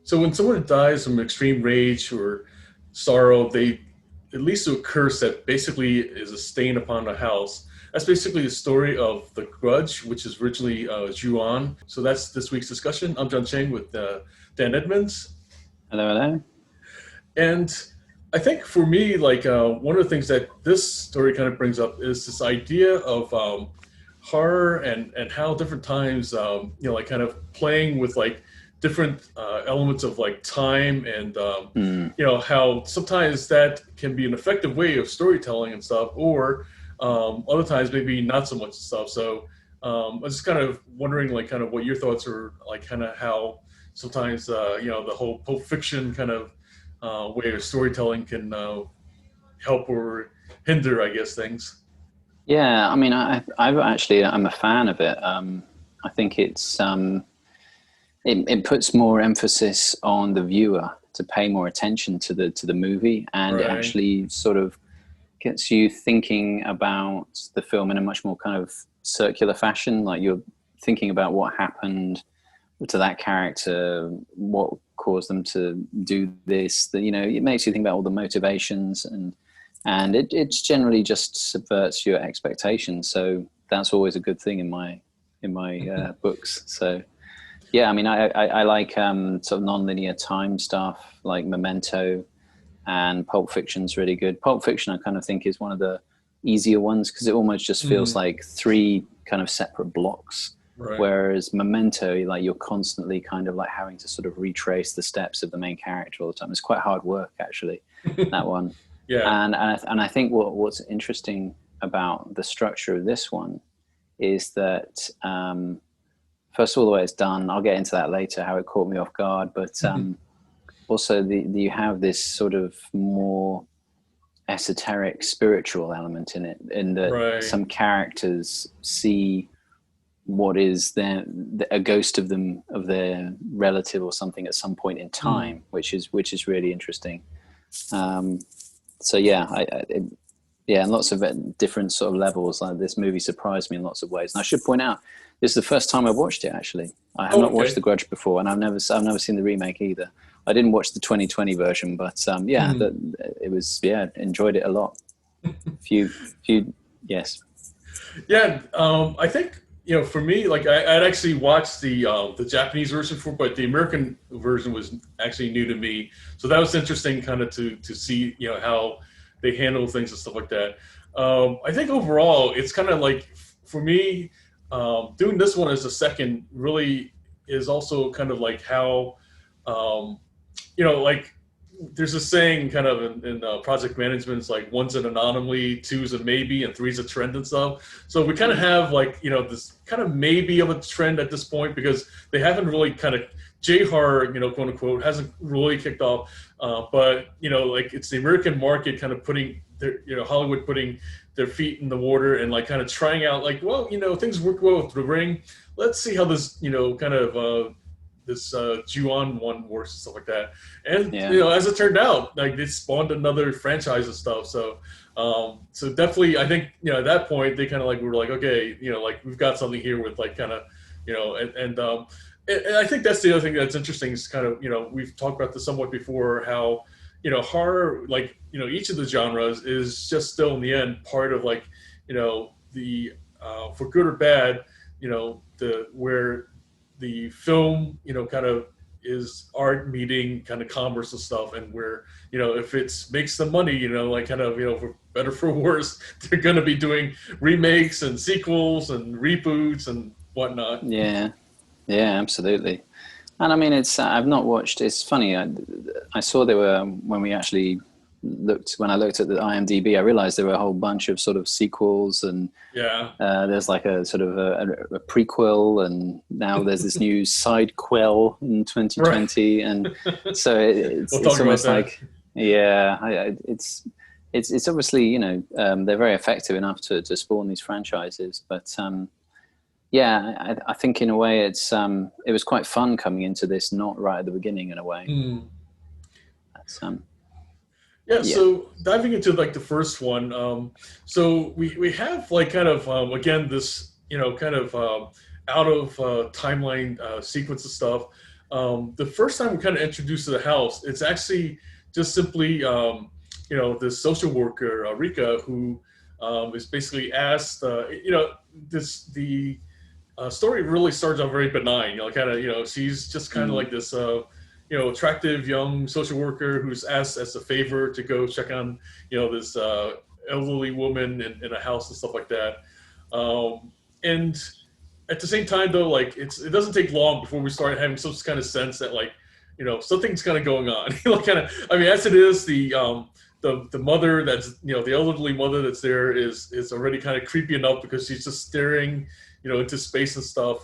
So when someone dies from extreme rage or sorrow, they it leads to a curse that basically is a stain upon the house. That's basically the story of The Grudge, which is originally Ju-on. So that's this week's discussion. I'm John Chang with Dan Edmonds. Hello, hello. And I think for me, like one of the things that this story kind of brings up is this idea of horror and how different times, like kind of playing with like different elements of like time and, how sometimes that can be an effective way of storytelling and stuff, or other times maybe not so much stuff. So I was just kind of wondering like kind of what your thoughts are, like kind of how sometimes, the whole Pulp Fiction kind of way of storytelling can help or hinder, I guess, things. Yeah, I mean, I'm a fan of it. I think it puts more emphasis on the viewer to pay more attention to the movie, and Right. it actually sort of gets you thinking about the film in a much more kind of circular fashion. Like you're thinking about what happened to that character, what caused them to do this. That it makes you think about all the motivations, and it's generally just subverts your expectations. So that's always a good thing in my books. So yeah, I mean, I like sort of nonlinear time stuff like Memento, and Pulp Fiction's really good. Pulp Fiction, I kind of think, is one of the easier ones because it almost just feels like three kind of separate blocks. Right. Whereas Memento, like you're constantly kind of like having to sort of retrace the steps of the main character all the time. It's quite hard work, actually, that one. Yeah. And I think what's interesting about the structure of this one is that first of all, the way it's done, I'll get into that later, how it caught me off guard, but also you have this sort of more esoteric spiritual element in it, in that Right. some characters see what is a ghost of their relative or something at some point in time, which is really interesting. So yeah, and lots of different sort of levels. Like this movie surprised me in lots of ways. And I should point out, this is the first time I watched it. Actually, I have not watched The Grudge before, and I've never seen the remake either. I didn't watch the 2020 version, but it was enjoyed it a lot. Few yes. Yeah, I think for me, like I'd actually watched the Japanese version but the American version was actually new to me. So that was interesting, kind of to see how they handle things and stuff like that. I think overall, it's kind of like for me, doing this one as a second really is also kind of like how like there's a saying kind of in project management, it's like one's an anomaly, two's a maybe, and three's a trend and stuff. So we kind of have like, this kind of maybe of a trend at this point because they haven't really kind of, J-horror, quote unquote, hasn't really kicked off. But, like it's the American market kind of putting their, Hollywood putting their feet in the water and like kind of trying out like, well, things work well with The Ring. Let's see how this, kind of, this Ju-on one works and stuff like that. And, as it turned out, like they spawned another franchise and stuff. So, so definitely, I think, at that point, they kind of like, we were like, okay, like we've got something here with like kind of, and I think that's the other thing that's interesting is kind of, we've talked about this somewhat before, how, horror, like, each of the genres is just still in the end part of like, the, for good or bad, where the film, kind of is art meeting kind of commerce and stuff. And where, if it's makes the money, like kind of, for better for worse, they're going to be doing remakes and sequels and reboots and whatnot. Yeah, absolutely. And I mean, I've not watched, it's funny. I saw there were, when I looked at the IMDb, I realized there were a whole bunch of sort of sequels and there's like a sort of a prequel, and now there's this new sidequel in 2020. Right. And so it's almost like, it's obviously, they're very effective enough to spawn these franchises, but I think in a way it was quite fun coming into this, not right at the beginning in a way. That's So diving into like the first one, so we have like kind of again this kind of out of timeline sequence of stuff. the first time we're kind of introduced to the house, it's actually just simply, this social worker, Rika, who is basically asked, the story really starts out very benign. She's just kind of like this, attractive young social worker who's asked as a favor to go check on, this elderly woman in a house and stuff like that. And at the same time, though, like it doesn't take long before we start having some kind of sense that something's kind of going on. As it is, the mother that's the elderly mother that's there is already kind of creepy enough because she's just staring into space and stuff.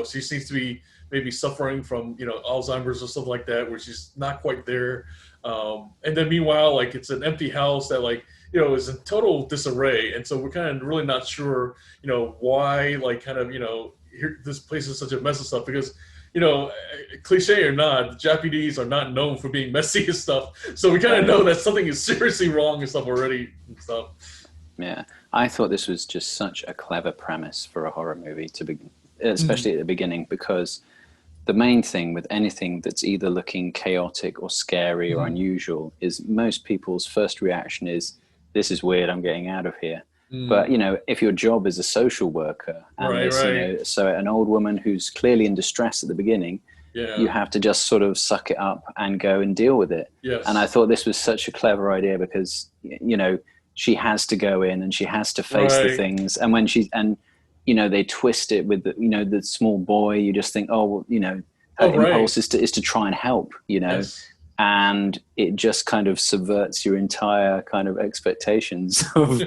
She seems to be maybe suffering from Alzheimer's or something like that, where she's not quite there. And then meanwhile, it's an empty house that is in total disarray, and so we're kind of really not sure why here this place is such a mess and stuff, because cliche or not, the Japanese are not known for being messy and stuff. So we kind of know that something is seriously wrong and stuff already and stuff. Yeah, I thought this was just such a clever premise for a horror movie to begin, especially at the beginning, because the main thing with anything that's either looking chaotic or scary or unusual is most people's first reaction is, this is weird, I'm getting out of here. But, if your job is a social worker and so an old woman who's clearly in distress at the beginning, you have to just sort of suck it up and go and deal with it. Yes. And I thought this was such a clever idea because, she has to go in and she has to face the things. And when they twist it with the small boy, you just think, her impulse is to try and help, Yes. And it just kind of subverts your entire kind of expectations of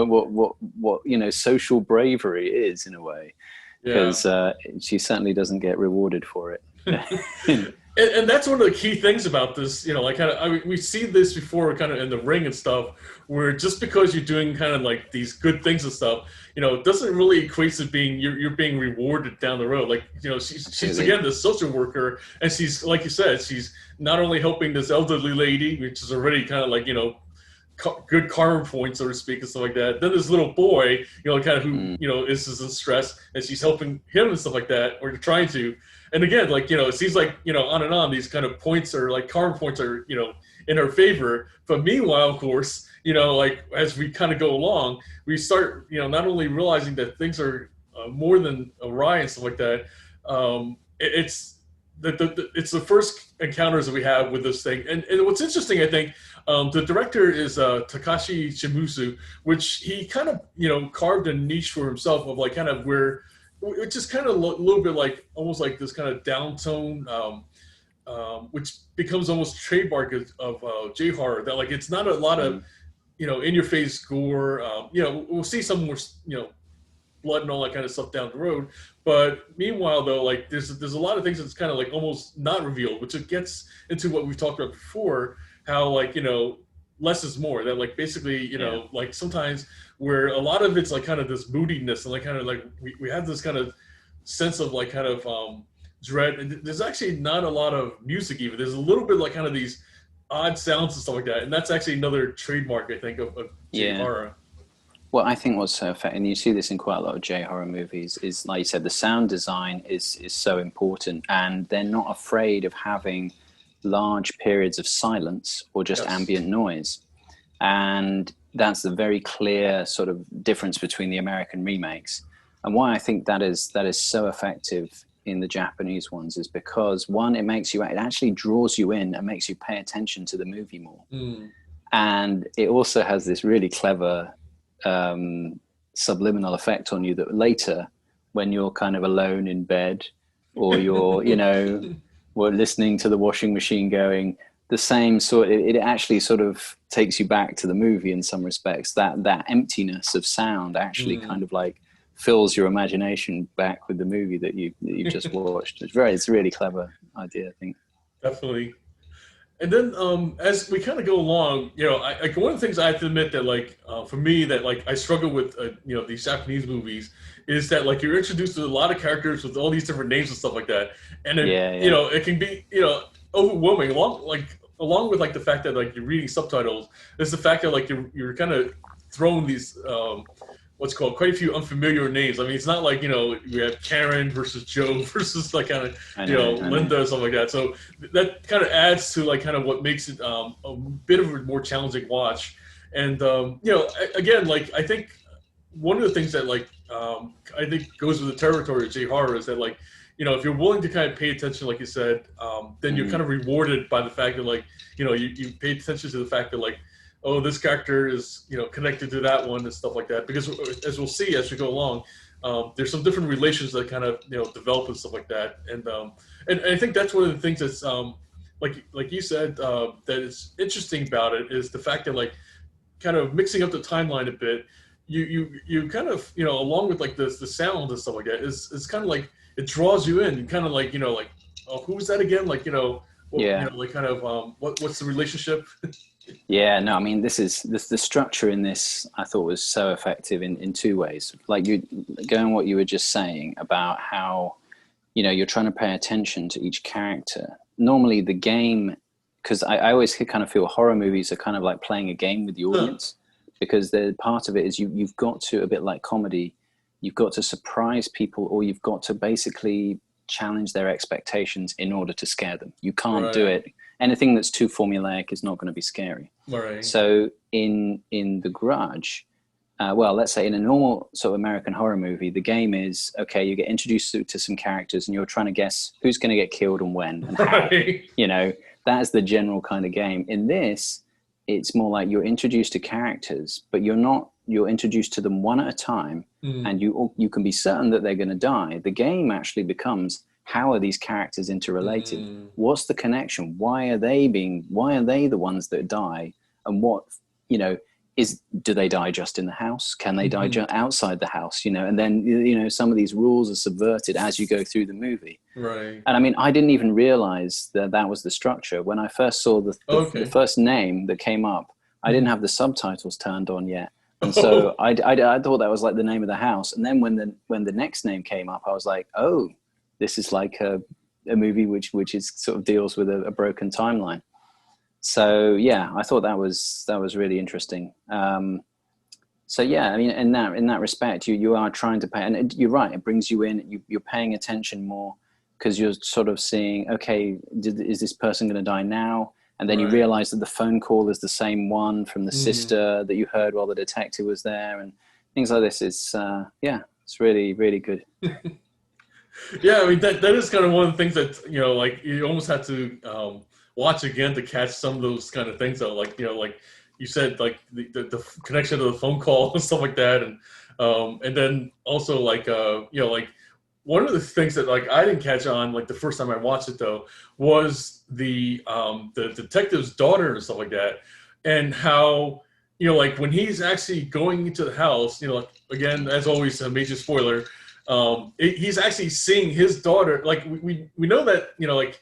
what social bravery is, in a way, because she certainly doesn't get rewarded for it. And that's one of the key things about this, we see this before kind of in the Ring and stuff, where just because you're doing kind of like these good things and stuff, it doesn't really equate to being, you're being rewarded down the road. She's again, the social worker, and she's, like you said, she's not only helping this elderly lady, which is already kind of good karma points, so to speak, and stuff like that. Then this little boy, who, is in stress, and she's helping him and stuff like that, or trying to. And again, it seems like, on and on, these kind of points are karma points are, in her favor. But meanwhile, of course, as we kind of go along, we start, not only realizing that things are more than awry and stuff like that. It's the first encounters that we have with this thing. And what's interesting, I think, the director is Takashi Shimizu, which he kind of, carved a niche for himself of which is kind of a little bit almost like this kind of downtone, which becomes almost trademark of J-horror, that it's not a lot of, in-your-face gore. We'll see some more, blood and all that kind of stuff down the road. But meanwhile, though, there's a lot of things that's kind of almost not revealed, which it gets into what we've talked about before, how less is more. That basically, sometimes where a lot of it's kind of this moodiness and we have this kind of sense of dread. And there's actually not a lot of music even. There's a little bit kind of these odd sounds and stuff like that. And that's actually another trademark, I think, of J-horror. Well, I think what's so effective, and you see this in quite a lot of J-horror movies, is, like you said, the sound design is so important, and they're not afraid of having large periods of silence or just ambient noise. And that's the very clear sort of difference between the American remakes. And why I think that is so effective in the Japanese ones is because, one, it actually draws you in and makes you pay attention to the movie more. And it also has this really clever subliminal effect on you that later, when you're kind of alone in bed, or you're we're listening to the washing machine going, the same sort, it actually sort of takes you back to the movie in some respects. That emptiness of sound actually kind of fills your imagination back with the movie that you just watched. It's a really clever idea, I think. Definitely. And then as we kind of go along, one of the things I have to admit that for me that I struggle with these Japanese movies is that you're introduced to a lot of characters with all these different names and stuff like that, and it, it can be overwhelming. Along with the fact that you're reading subtitles, is the fact that you're kind of thrown these what's called quite a few unfamiliar names. I mean, it's not like, we have Karen versus Joe versus like kind of, Linda or something like that. So that kind of adds to like kind of what makes it a bit of a more challenging watch. And, again, like I think one of the things that like I think goes with the territory of J-horror is that like, if you're willing to kind of pay attention, like you said, then you're kind of rewarded by the fact that like, you pay attention to the fact that like, oh, this character is, connected to that one and stuff like that. Because as we'll see as we go along, there's some different relations that kind of, develop and stuff like that. And I think that's one of the things that's, like you said, that is interesting about it is the fact that like, kind of mixing up the timeline a bit, you kind of, along with like the sound and stuff like that, is kind of like, it draws you in, kind of like, like, oh, who's that again? Like, like kind of, what's the relationship? Yeah, no, I mean, the structure in this I thought was so effective in two ways. Like you going what you were just saying about how, you're trying to pay attention to each character. Normally the game, because I always kind of feel horror movies are kind of like playing a game with the audience, because the part of it is you've got to, a bit like comedy, you've got to surprise people, or you've got to basically challenge their expectations in order to scare them. You can't do it. Anything that's too formulaic is not going to be scary. Right. So in The Grudge, let's say in a normal sort of American horror movie, the game is, okay, you get introduced to some characters and you're trying to guess who's going to get killed and when and how. That is the general kind of game. In this, it's more like you're introduced to characters, but you're introduced to them one at a time, and you can be certain that they're going to die. The game actually becomes, how are these characters interrelated? What's the connection? Why are they the ones that die? And what, do they die just in the house? Can they die just outside the house? And then, some of these rules are subverted as you go through the movie. Right. And I mean, I didn't even realize that was the structure. When I first saw the first name that came up, I didn't have the subtitles turned on yet. And so I thought that was like the name of the house. And then when the next name came up, I was like, oh, this is like a movie which is sort of deals with a broken timeline. So yeah, I thought that was really interesting. So yeah, I mean, in that respect, you are trying to pay, and you're right, it brings you in. You're paying attention more because you're sort of seeing, okay, is this person going to die now? And then you realize that the phone call is the same one from the sister that you heard while the detective was there, and things like this. It's it's really, really good. Yeah, I mean that is kind of one of the things that like you almost have to watch again to catch some of those kind of things. Though, like like you said, like the connection to the phone call and stuff like that, and then also like like one of the things that like I didn't catch on like the first time I watched it though was the detective's daughter and stuff like that, and how like when he's actually going into the house, like, again, as always, a major spoiler. He's actually seeing his daughter. Like we know that like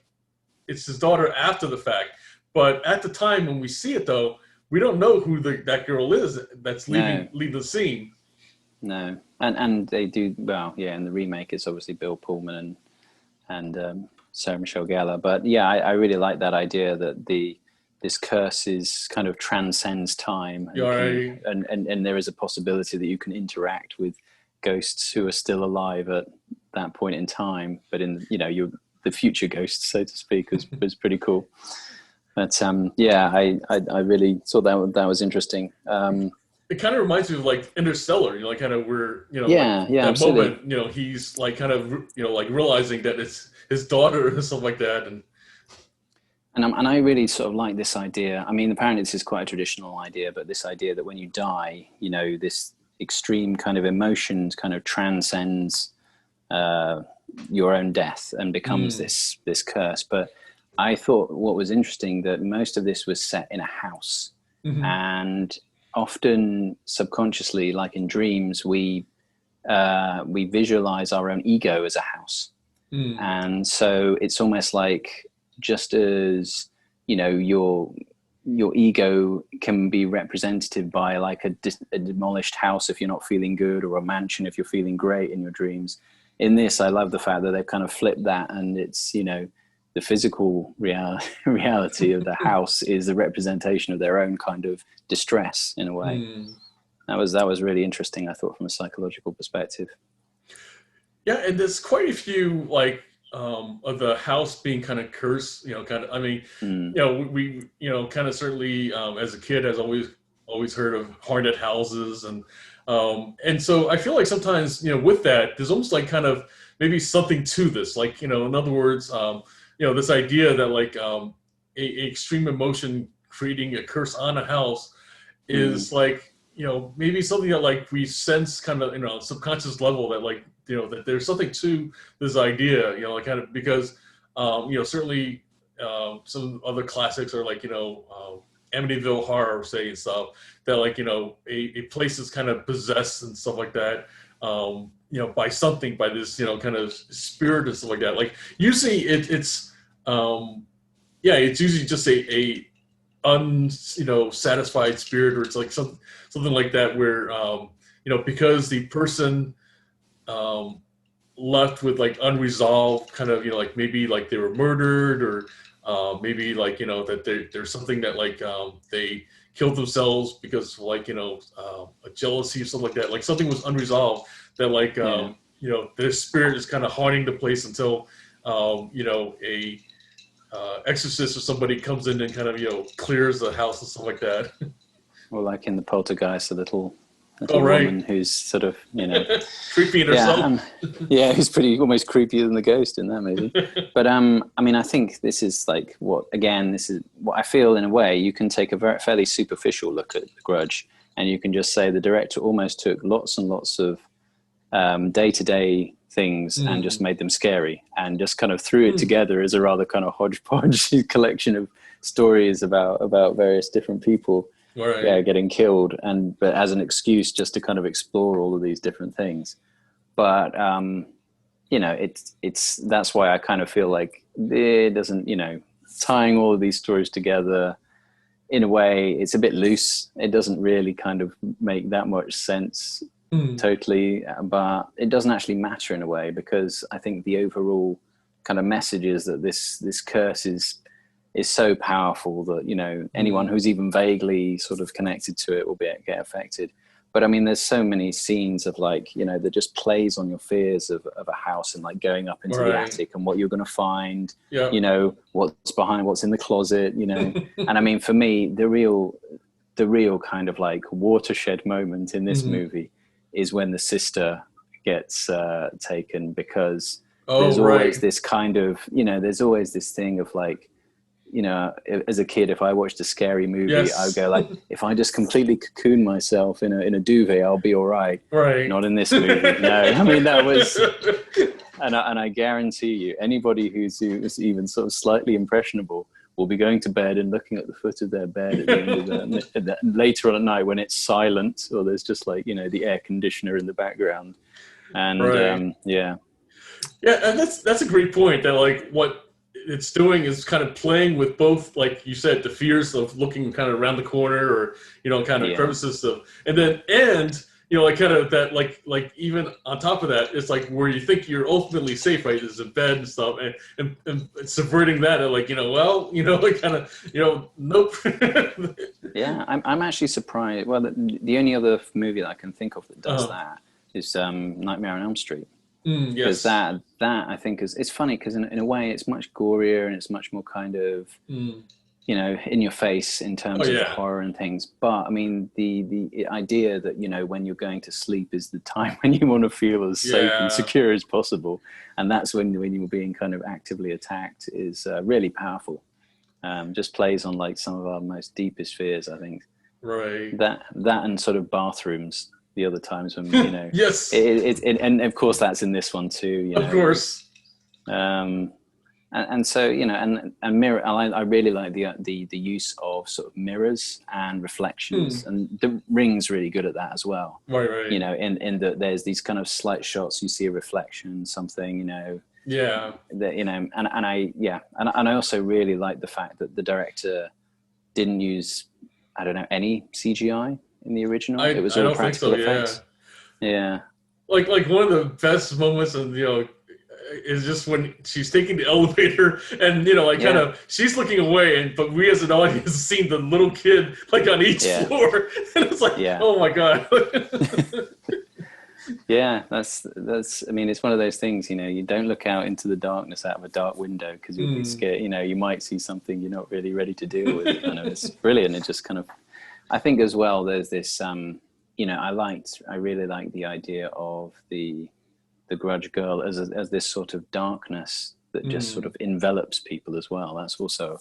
it's his daughter after the fact, but at the time when we see it though, we don't know who that girl is that's leaving the scene. No, and they do well. Yeah, in the remake, it's obviously Bill Pullman and Sarah Michelle Gellar. But yeah, I really like that idea that this curse is kind of transcends time, and there is a possibility that you can interact with ghosts who are still alive at that point in time, but in you're the future ghosts, so to speak, was pretty cool. But I really thought that was interesting. It kind of reminds me of like Interstellar, like kind of where that absolutely. moment, he's like kind of like realizing that it's his daughter and stuff like that, and I really sort of like this idea. I mean, apparently this is quite a traditional idea, but this idea that when you die, this extreme kind of emotions kind of transcends your own death and becomes this curse. But I thought what was interesting that most of this was set in a house, and often subconsciously, like in dreams, we visualize our own ego as a house, and so it's almost like just as your ego can be representative by like a demolished house if you're not feeling good, or a mansion if you're feeling great in your dreams. In this, I love the fact that they've kind of flipped that, and it's the physical reality of the house is the representation of their own kind of distress in a way. That was really interesting, I thought, from a psychological perspective. Yeah, and there's quite a few like of the house being kind of cursed. Kind of. I mean, we kind of certainly as a kid has always heard of haunted houses, and so I feel like sometimes with that there's almost like kind of maybe something to this. Like in other words, this idea that like a extreme emotion creating a curse on a house is like maybe something that like we sense kind of subconscious level that like that there's something to this idea like kind of because certainly some other classics are like Amityville Horror say and stuff that like a place is kind of possessed and stuff like that by something, by this kind of spirit and stuff like that. Like usually it's it's usually just a satisfied spirit, or it's like something like that where because the person left with like unresolved kind of like maybe like they were murdered, or maybe like that there's something that like they killed themselves because like a jealousy or something like that, like something was unresolved that like their spirit is kind of haunting the place until a exorcist or somebody comes in and kind of clears the house and stuff like that. Or like in the Poltergeist, a little right. woman who's sort of creepy in herself. Who's almost creepier than the ghost in that movie. But I mean, I think this is like this is what I feel in a way. You can take a fairly superficial look at The Grudge, and you can just say the director almost took lots and lots of day-to-day things and just made them scary, and just kind of threw it together as a rather kind of hodgepodge collection of stories about various different people getting killed, but as an excuse just to kind of explore all of these different things. But it's that's why I kind of feel like it doesn't tying all of these stories together in a way, it's a bit loose. It doesn't really kind of make that much sense totally, but it doesn't actually matter in a way, because I think the overall kind of message is that this curse is so powerful that anyone who's even vaguely sort of connected to it will get affected. But I mean, there's so many scenes of like that just plays on your fears of a house, and like going up into the attic and what you're going to find, what's behind, what's in the closet, and I mean, for me, the real kind of like watershed moment in this movie is when the sister gets taken, because there's always this kind of there's always this thing of like as a kid, if I watched a scary movie, I would go like, if I just completely cocoon myself in a duvet, I'll be all right. Not in this movie. No, I mean, that was, and I guarantee you, anybody who's even sort of slightly impressionable will be going to bed and looking at the foot of their bed at the end of later on at night when it's silent, or there's just like the air conditioner in the background, and and that's a great point. That like what it's doing is kind of playing with both, like you said, the fears of looking kind of around the corner, or kind of crevices of, and like kind of that, like even on top of that, it's like where you think you're ultimately safe, right, is in bed and stuff, and subverting that, and like like kind of nope. I'm actually surprised. Well, the only other movie that I can think of that does that is Nightmare on Elm Street. Because that I think it's funny, because in a way it's much gorier and it's much more kind of in your face in terms of horror and things. But I mean, the idea that when you're going to sleep is the time when you want to feel as safe and secure as possible, and that's when you're being kind of actively attacked, is really powerful. Just plays on like some of our most deepest fears, I think. That and sort of bathrooms. The other times when yes, and of course that's in this one too. Of course. And so and mirror. I really like the use of sort of mirrors and reflections, and the Ring's really good at that as well. Right. In that there's these kind of slight shots, you see a reflection, something. Yeah. That and I also really like the fact that the director didn't use any CGI. In the original, it was all practical effects. Yeah. Like one of the best moments, and is just when she's taking the elevator, and like kind of she's looking away, but we as an audience have seen the little kid like on each floor, and it's like, oh my god. Yeah, that's. I mean, it's one of those things. You don't look out into the darkness out of a dark window because you'll be scared. You might see something you're not really ready to deal with. It's brilliant. It just kind of. I think as well. There's this. I really like the idea of the Grudge girl as this sort of darkness that just sort of envelops people as well. That's also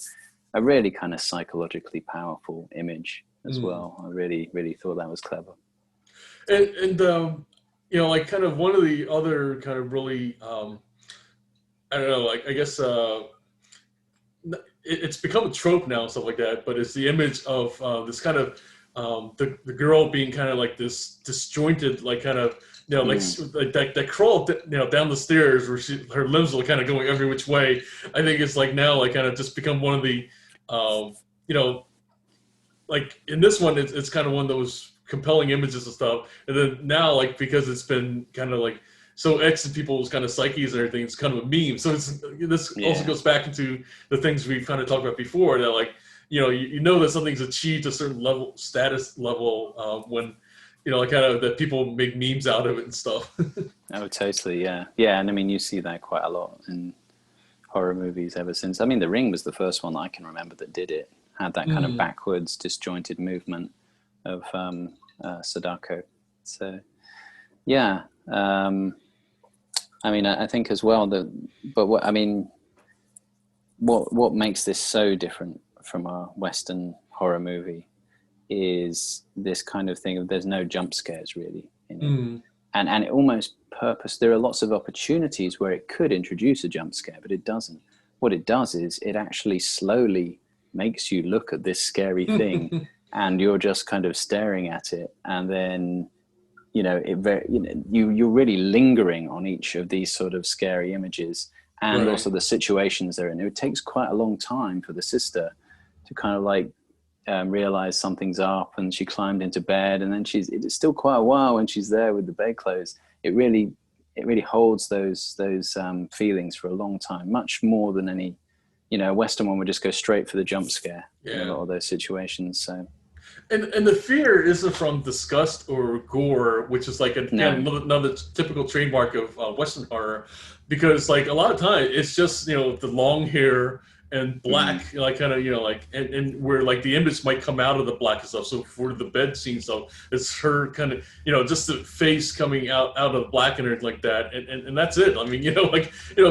a really kind of psychologically powerful image as well. I really, really thought that was clever. And like kind of one of the other kind of really, I don't know, like I guess it's become a trope now and stuff like that, but it's the image of this kind of the girl being kind of like this disjointed, like kind of, like that crawl, down the stairs where her limbs are kind of going every which way. I think it's like now like kind of just become one of the, like in this one, it's kind of one of those compelling images and stuff. And then now, like, because it's been kind of like so etched in people's kind of psyches and everything, it's kind of a meme. So this also goes back into the things we've kind of talked about before, that like, you know that something's achieved a certain level, status level, when, like kind of that people make memes out of it and stuff. Oh, totally. Yeah. Yeah. And I mean, you see that quite a lot in horror movies ever since. I mean, The Ring was the first one that I can remember that did it, had that kind of backwards disjointed movement of Sadako. So yeah, I mean, I think as well that, but what makes this so different from a Western horror movie is this kind of thing of there's no jump scares really, and it almost there are lots of opportunities where it could introduce a jump scare, but it doesn't. What it does is it actually slowly makes you look at this scary thing and you're just kind of staring at it, and then you're really lingering on each of these sort of scary images, and also the situations they're in. It takes quite a long time for the sister to kind of like realize something's up, and she climbed into bed, and then it's still quite a while when she's there with the bedclothes. It really holds those feelings for a long time, much more than any a Western one would just go straight for the jump scare in a lot of those situations. So, and the fear isn't from disgust or gore, which is like another typical trademark of Western horror, because like a lot of time it's just the long hair and black, like kind of like and where like the image might come out of the black and stuff. So for the bed scene stuff, it's her kind of just the face coming out of black and everything like that, and that's it. I mean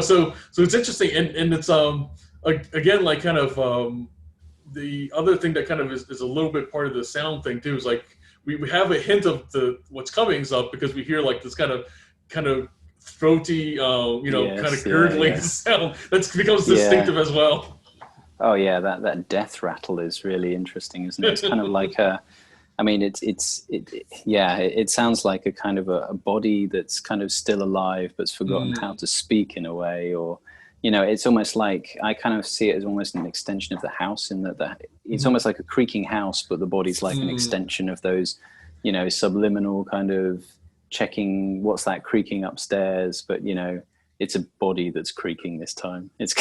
so it's interesting, and it's again, like kind of the other thing that kind of is a little bit part of the sound thing too, is like we have a hint of what's coming stuff, because we hear like this kind of throaty, kind of gurgling sound that becomes distinctive as well. Oh yeah, that death rattle is really interesting, isn't it? It's kind of like it sounds like a kind of a body that's kind of still alive but's forgotten how to speak in a way, or it's almost like I kind of see it as almost an extension of the house, in that it's almost like a creaking house, but the body's like an extension of those, subliminal kind of checking what's that creaking upstairs, but it's a body that's creaking this time. It's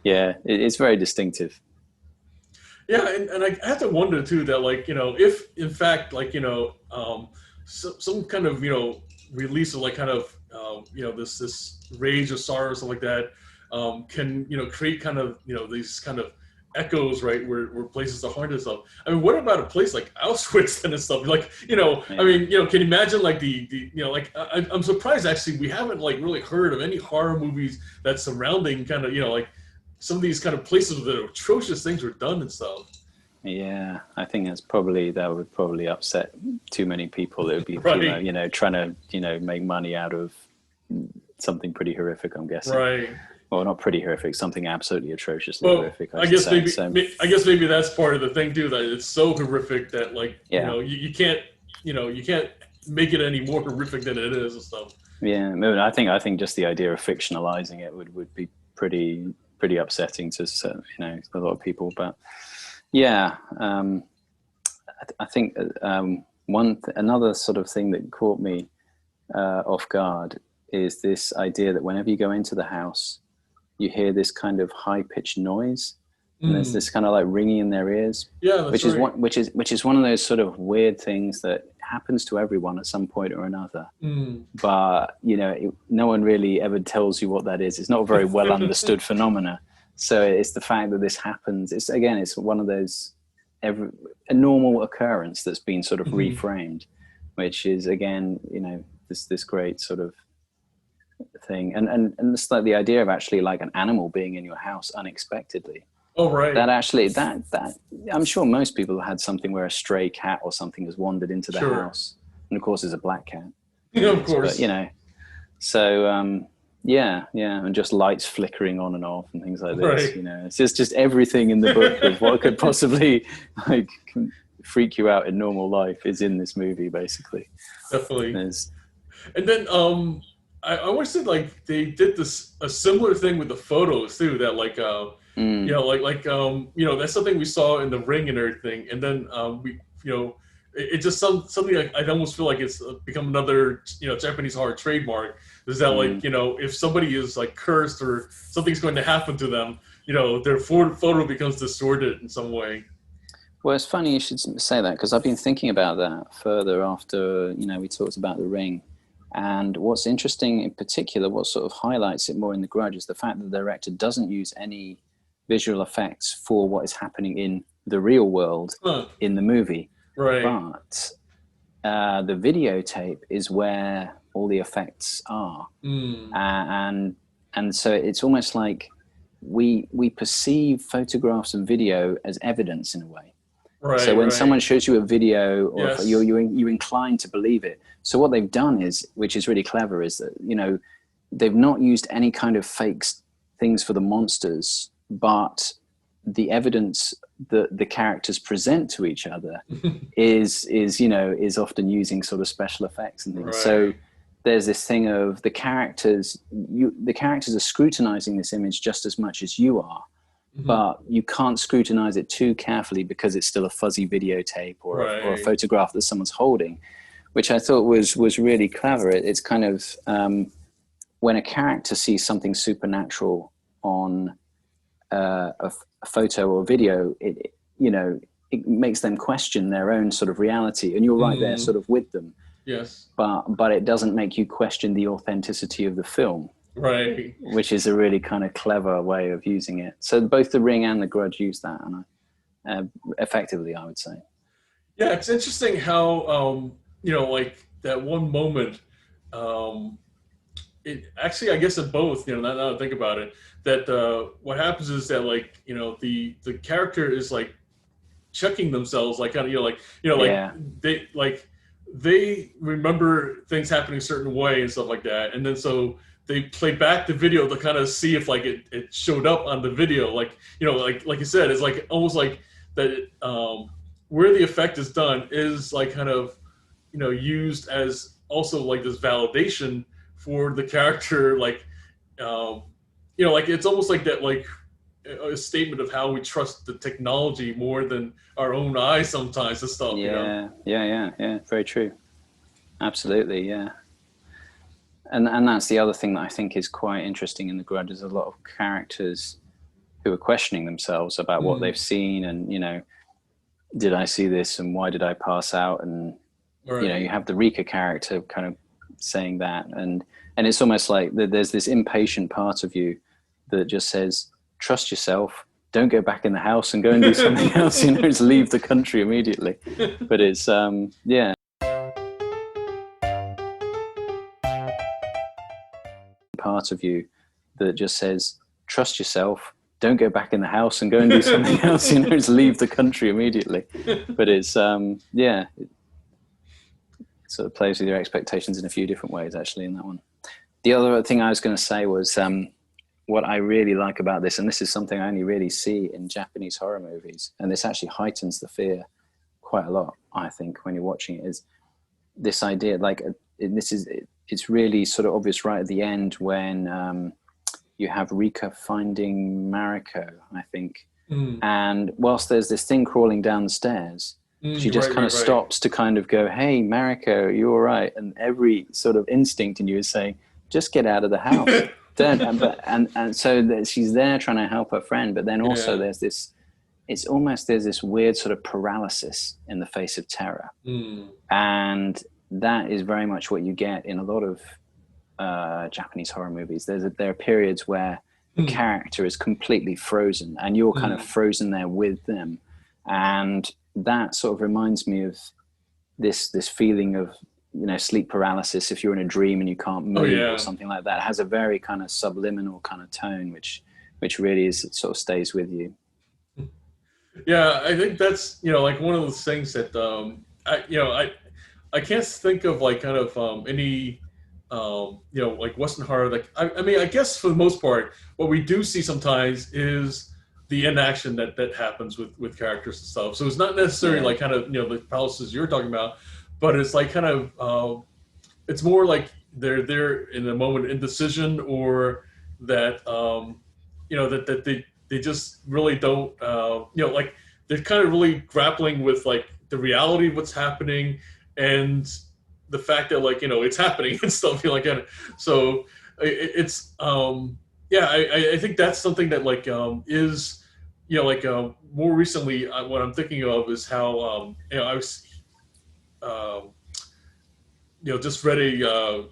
it's very distinctive. Yeah, and I have to wonder too that like if in fact like some kind of release of like kind of this rage or sorrow or something like that can create kind of these kind of echoes, right, where places are haunted and stuff. I mean, what about a place like Auschwitz and stuff? Like I mean can you imagine like the like I'm surprised actually we haven't like really heard of any horror movies that's surrounding kind of like some of these kind of places where the atrocious things were done and stuff. Yeah, I think that would probably upset too many people. It would be right. Trying to make money out of something pretty horrific, I'm guessing. Right. Well, not pretty horrific, something absolutely atrociously horrific. I guess maybe that's part of the thing too, that it's so horrific that like you can't make it any more horrific than it is and stuff. Yeah, I think just the idea of fictionalizing it would be pretty upsetting to a lot of people. But yeah, I think another sort of thing that caught me off guard is this idea that whenever you go into the house, you hear this kind of high-pitched noise, and there's this kind of like ringing in their ears. Yeah, that's which right. which is one of those sort of weird things that happens to everyone at some point or another. But no one really ever tells you what that is. It's not a very well understood phenomena. So it's the fact that this happens. It's one of those a normal occurrence that's been sort of reframed, which is again this great sort of thing, and it's like the idea of actually like an animal being in your house unexpectedly. Oh, right. That actually, that I'm sure most people have had something where a stray cat or something has wandered into the house, and of course, it's a black cat. Yeah, of course. But, so yeah, and just lights flickering on and off and things like this. Right. It's just everything in the book of what could possibly like freak you out in normal life is in this movie, basically. Definitely. And then I always said like they did a similar thing with the photos too. That like that's something we saw in the Ring and everything. And then it's just something I almost feel like it's become another Japanese horror trademark. Is that like if somebody is like cursed or something's going to happen to them, their photo becomes distorted in some way. Well, it's funny you should say that, because I've been thinking about that further after we talked about the Ring. And what's interesting in particular, what sort of highlights it more in The Grudge, is the fact that the director doesn't use any visual effects for what is happening in the real world in the movie. Right. But the videotape is where all the effects are. And so it's almost like we perceive photographs and video as evidence in a way. Right, so when someone shows you a video, or yes. you're inclined to believe it. So what they've done is, which is really clever, is that they've not used any kind of fake things for the monsters, but the evidence that the characters present to each other is often using sort of special effects and things. Right. So there's this thing of the characters are scrutinizing this image just as much as you are. But you can't scrutinize it too carefully because it's still a fuzzy videotape or a photograph that someone's holding, which I thought was really clever. It's kind of when a character sees something supernatural on a photo or video, it makes them question their own sort of reality, and you're right there sort of with them. Yes. But it doesn't make you question the authenticity of the film. Right. Which is a really kind of clever way of using it. So both The Ring and The Grudge use that, and effectively, I would say. Yeah, it's interesting how like that one moment. It actually, I guess, in both. Now that I think about it, that what happens is that like the character is like checking themselves, like kind of they remember things happening a certain way and stuff like that, and then so they play back the video to kind of see if like it showed up on the video, like like you said, it's like almost like that where the effect is done is like kind of used as also like this validation for the character, like like it's almost like that, like a statement of how we trust the technology more than our own eyes sometimes and stuff. Yeah, very true. Absolutely, yeah. And that's the other thing that I think is quite interesting in The Grudge, is a lot of characters who are questioning themselves about what they've seen, and did I see this, and why did I pass out, and you have the Rika character kind of saying that, and it's almost like there's this impatient part of you that just says, trust yourself, don't go back in the house and go and do something else, just leave the country immediately. But it's part of you that just says, trust yourself, don't go back in the house and go and do something else, just leave the country immediately. But it's it sort of plays with your expectations in a few different ways, actually, in that one. The other thing I was going to say was what I really like about this, and this is something I only really see in Japanese horror movies, and this actually heightens the fear quite a lot, I think, when you're watching it, is this idea, like it's really sort of obvious right at the end when you have Rika finding Mariko, I think. And whilst there's this thing crawling down the stairs, she just kind of stops to kind of go, hey, Mariko, are you all right? And every sort of instinct in you is saying, just get out of the house. Don't. And so she's there trying to help her friend, but then also there's this. It's almost there's this weird sort of paralysis in the face of terror, and that is very much what you get in a lot of Japanese horror movies. There are periods where the character is completely frozen, and you're kind of frozen there with them, and that sort of reminds me of this feeling of, you know, sleep paralysis if you're in a dream and you can't move or something like that. It has a very kind of subliminal kind of tone, which really is, it sort of stays with you. Yeah, I think that's, you know, like one of those things that I can't think of like kind of any you know, like Western horror. Like I mean, I guess for the most part, what we do see sometimes is the inaction that happens with characters and stuff. So it's not necessarily like kind of, you know, the paralysis you're talking about, but it's like kind of it's more like they're there in a moment of indecision, or that you know, that they just really don't you know, like they're kind of really grappling with like the reality of what's happening and the fact that, like, you know, it's happening and stuff, you know, like that. So it's yeah, I think that's something that like is, you know, like more recently what I'm thinking of is how you know, I was you know, just read a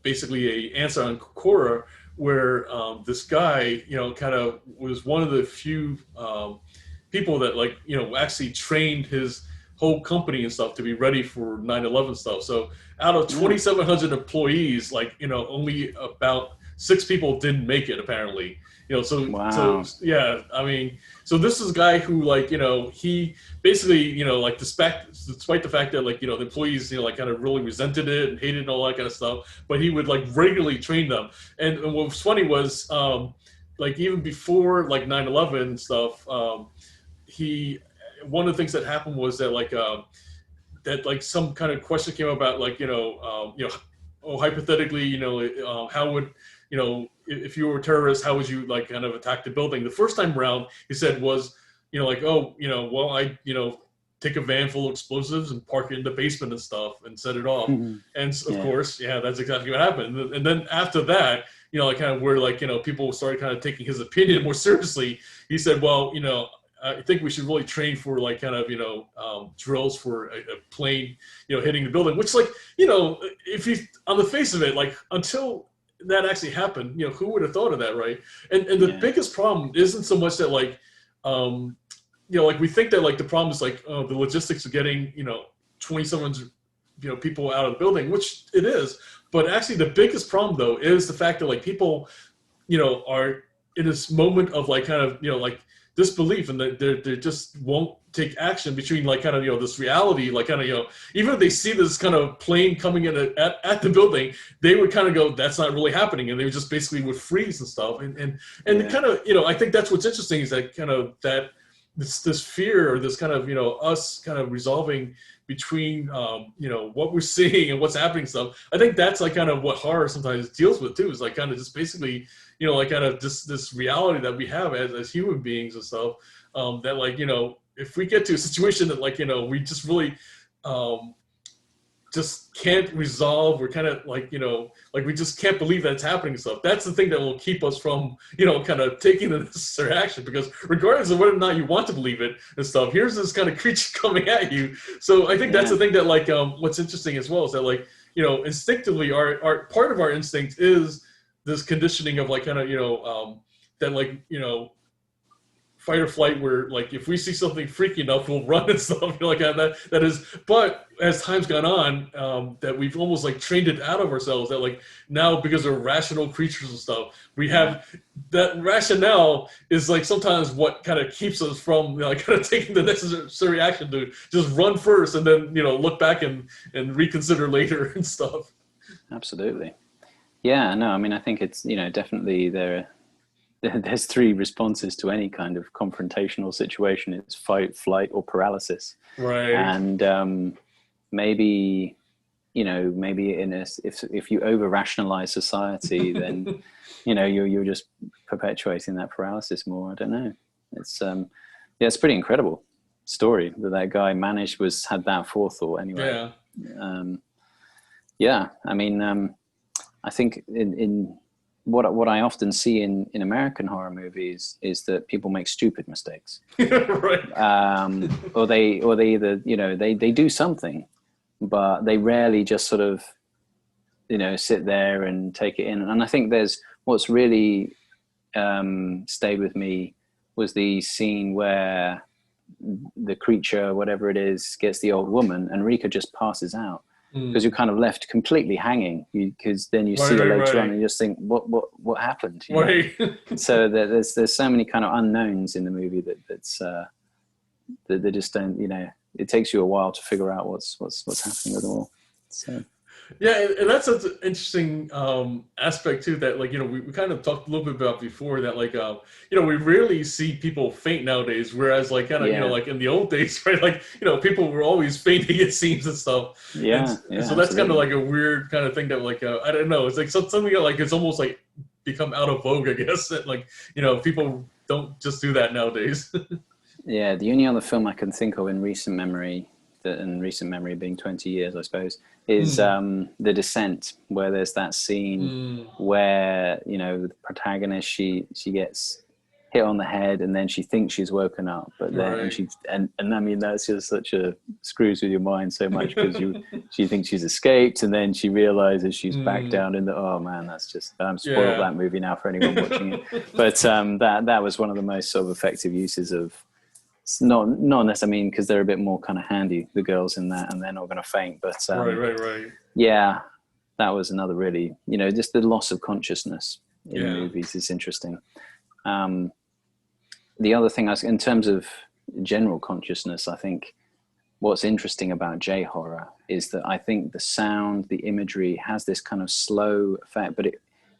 basically a answer on Quora where this guy, you know, kind of was one of the few people that, like, you know, actually trained his whole company and stuff to be ready for 9/11 stuff. So out of 2,700 employees, like, you know, only about 6 people didn't make it, apparently. You know, so yeah, I mean, so this is a guy who, like, you know, he basically, you know, like, despite the fact that, like, you know, the employees, you know, like, kind of really resented it and hated it and all that kind of stuff, but he would, like, regularly train them. And what was funny was, like, even before, like, 9/11 stuff, one of the things that happened was that, like, that, like, some kind of question came about, like, you know, hypothetically, you know, how would, you know, if you were a terrorist, how would you, like, kind of attack the building? The first time around, he said, was, you know, like, oh, you know, well, I, you know, take a van full of explosives and park it in the basement and stuff and set it off. And of course, that's exactly what happened. And then after that, you know, like, kind of where, like, you know, people started kind of taking his opinion more seriously. He said, well, you know, I think we should really train for, like, kind of, you know, drills for a plane, you know, hitting the building, which, like, you know, if you, on the face of it, like, until that actually happened, you know, who would have thought of that, right? And the biggest problem isn't so much that, like, you know, like, we think that, like, the problem is, like, the logistics of getting, you know, 2,700, you know, people out of the building, which it is. But actually the biggest problem, though, is the fact that, like, people, you know, are in this moment of, like, kind of, you know, like, disbelief, and that they just won't take action between, like, kind of, you know, this reality, like, kind of, you know, even if they see this kind of plane coming in at the building, they would kind of go, that's not really happening, and they just basically would freeze and stuff. And kind of, you know, I think that's what's interesting, is that kind of that this fear, or this kind of, you know, us kind of resolving between you know, what we're seeing and what's happening and stuff. I think that's, like, kind of what horror sometimes deals with too, is, like, kind of just basically, you know, like, kind of this reality that we have as human beings and stuff, that, like, you know, if we get to a situation that, like, you know, we just really just can't resolve, or kind of, like, you know, like, we just can't believe that it's happening and stuff, that's the thing that will keep us from, you know, kind of taking the necessary action. Because regardless of whether or not you want to believe it and stuff, here's this kind of creature coming at you. So I think that's the thing that, like, what's interesting as well, is that, like, you know, instinctively, our part of our instinct is this conditioning of, like, kind of, you know, that, like, you know, fight or flight, where, like, if we see something freaky enough, we'll run and stuff, you know, like that is. But as time's gone on, that we've almost, like, trained it out of ourselves, that, like, now, because we're rational creatures and stuff, we have that rationale is, like, sometimes what kind of keeps us from, you know, like, kind of taking the necessary action to just run first, and then, you know, look back and reconsider later and stuff. Absolutely. Yeah, no, I mean, I think it's, you know, definitely there's 3 responses to any kind of confrontational situation. It's fight, flight, or paralysis. Right. And maybe, you know, maybe if you over rationalize society, then, you know, you're just perpetuating that paralysis more. I don't know. It's it's a pretty incredible story that guy had that forethought anyway. Yeah. I mean, I think in what I often see in American horror movies is that people make stupid mistakes. Right. Or they either, they do something, but they rarely just sort of, sit there and take it in. And I think what's really stayed with me was the scene where the creature, whatever it is, gets the old woman and Rika just passes out, because you're kind of left completely hanging, because then you see her later on and you just think, what happened? Right. So there's so many kind of unknowns in the movie that they just don't, it takes you a while to figure out what's happening with them all. So. Yeah, and that's an interesting aspect too. That we kind of talked a little bit about before. That we rarely see people faint nowadays. Whereas like in the old days, right? People were always fainting at scenes and stuff. Yeah. And so that's kind of like a weird kind of thing that I don't know. It's like something like it's almost like become out of vogue, I guess. That people don't just do that nowadays. Yeah, the only other film I can think of in recent memory being 20 years, I suppose, is The Descent, where there's that scene where, the protagonist, she gets hit on the head and then she thinks she's woken up, but then and I mean, that's just screws with your mind so much, because she thinks she's escaped and then she realizes she's back down in oh man, that's just, I'm spoiled that movie now for anyone watching it. But that was one of the most sort of effective uses of, not necessarily, because they're a bit more kind of handy, the girls in that, and they're not going to faint. But right. Yeah, that was another really, just the loss of consciousness in movies is interesting. The other thing, in terms of general consciousness, I think what's interesting about J-horror is that I think the sound, the imagery has this kind of slow effect, but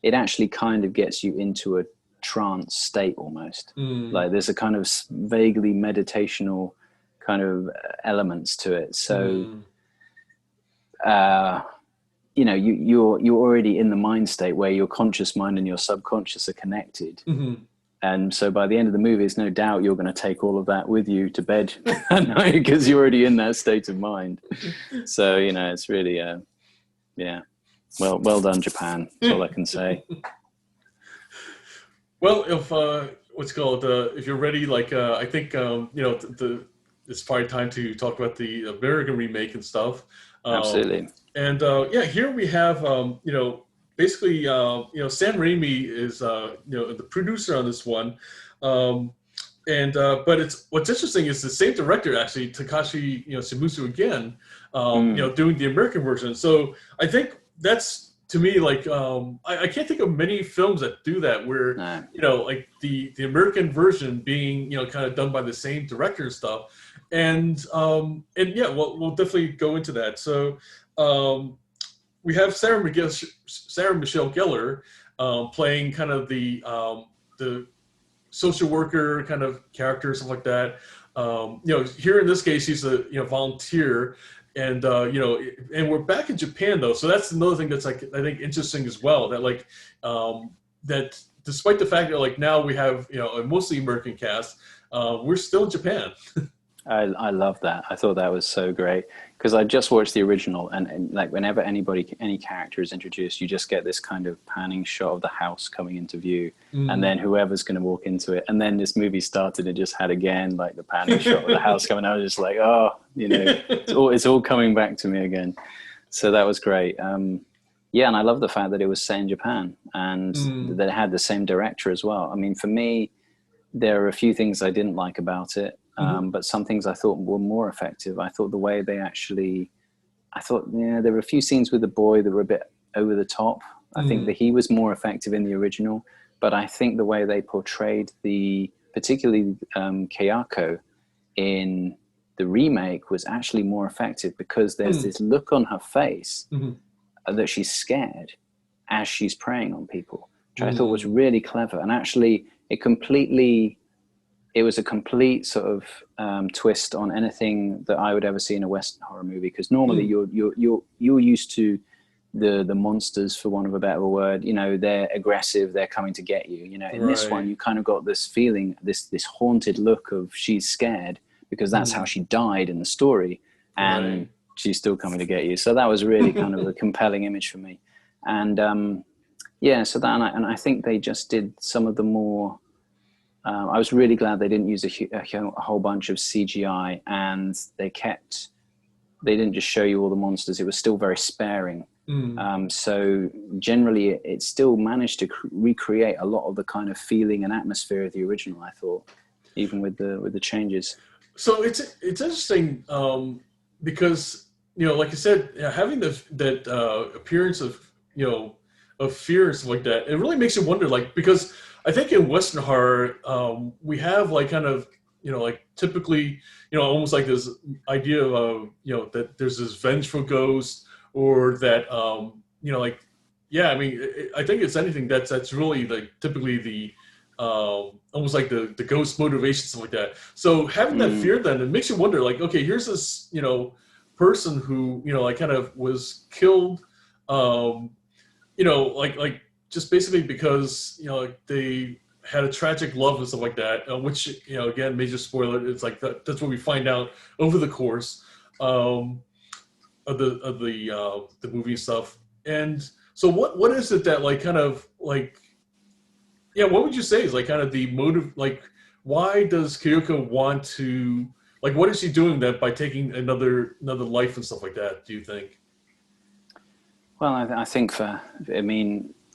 it actually kind of gets you into a trance state almost. Like there's a kind of vaguely meditational kind of elements to it. So you're already in the mind state where your conscious mind and your subconscious are connected. And so by the end of the movie, there's no doubt you're going to take all of that with you to bed at night, because you're already in that state of mind. So it's really well done, Japan. That's all I can say. Well, if you're ready, I think it's probably time to talk about the American remake and stuff. Absolutely. And here we have basically Sam Raimi is the producer on this one, but what's interesting is the same director, actually, Takashi Shimizu again, doing the American version. So I think that's, to me, I can't think of many films that do that, where the American version being kind of done by the same director and stuff, and we'll definitely go into that. So we have Sarah Michelle Gellar playing kind of the social worker kind of character, something like that. Here in this case, she's a volunteer. And and we're back in Japan, though, so that's another thing that's I think interesting as well. That that despite the fact that now we have a mostly American cast, we're still in Japan. I love that. I thought that was so great, because I just watched the original, and whenever any character is introduced, you just get this kind of panning shot of the house coming into view, and then whoever's going to walk into it. And then this movie started and just had again the panning shot of the house coming. I was just like, it's all coming back to me again. So that was great. And I love the fact that it was set in Japan, and that it had the same director as well. I mean, for me, there are a few things I didn't like about it. But some things I thought were more effective. I thought the way they there were a few scenes with the boy that were a bit over the top. I think that he was more effective in the original, but I think the way they portrayed particularly Kairo in the remake was actually more effective, because there's this look on her face that she's scared as she's preying on people, which I thought was really clever. And actually it was a complete sort of twist on anything that I would ever see in a Western horror movie. Because normally you're used to the monsters, for want of a better word. They're aggressive, they're coming to get you. In this one, you kind of got this feeling, this haunted look of she's scared, because that's how she died in the story, and she's still coming to get you. So that was really kind of a compelling image for me. And so that, and I think they just did some of the more. I was really glad they didn't use a whole bunch of CGI, and they didn't just show you all the monsters. It was still very sparing. So generally, it still managed to recreate a lot of the kind of feeling and atmosphere of the original, I thought, even with the changes. So it's interesting because, like I said, having that appearance of of fear and stuff like that, it really makes you wonder, like, because I think in Western horror we have like kind of like typically almost like this idea of that there's this vengeful ghost, or that like, I mean, I think it's anything that's really like typically the almost like the ghost motivation, stuff like that. So having that fear, then it makes you wonder, like, okay, here's this person who like kind of was killed like just basically because like they had a tragic love and stuff like that, which again, major spoiler, it's like that's what we find out over the course of the movie stuff. And so what is it that like kind of like, what would you say is like kind of the motive? Like, why does Kyoko want to, like, what is she doing that by taking another life and stuff like that, do you think? Well, I think that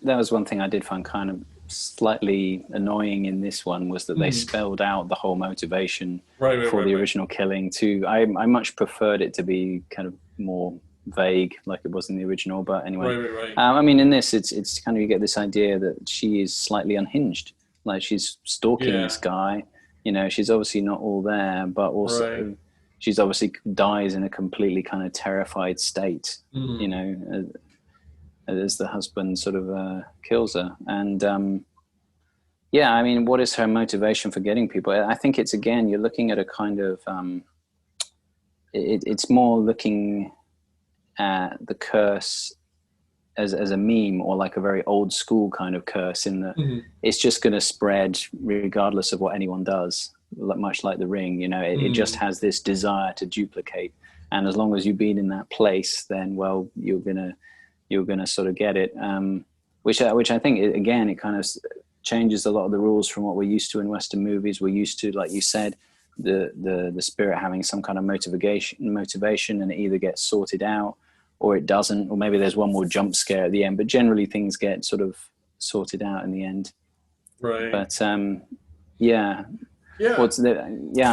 was one thing I did find kind of slightly annoying in this one, was that they spelled out the whole motivation for the original killing too. I much preferred it to be kind of more vague, like it was in the original. But anyway, I mean, in this, it's kind of, you get this idea that she is slightly unhinged, like she's stalking this guy. She's obviously not all there, but also she's obviously dies in a completely kind of terrified state. As the husband sort of kills her. And I mean, what is her motivation for getting people? I think it's, again, you're looking at a kind of it's more looking at the curse as a meme, or like a very old school kind of curse, in that it's just going to spread regardless of what anyone does, much like the Ring. It just has this desire to duplicate, and as long as you've been in that place, then, well, you're gonna sort of get it, which I think, again, it kind of changes a lot of the rules from what we're used to in Western movies. We're used to, like you said, the spirit having some kind of motivation, and it either gets sorted out or it doesn't, or maybe there's one more jump scare at the end, but generally things get sort of sorted out in the end. Right. But I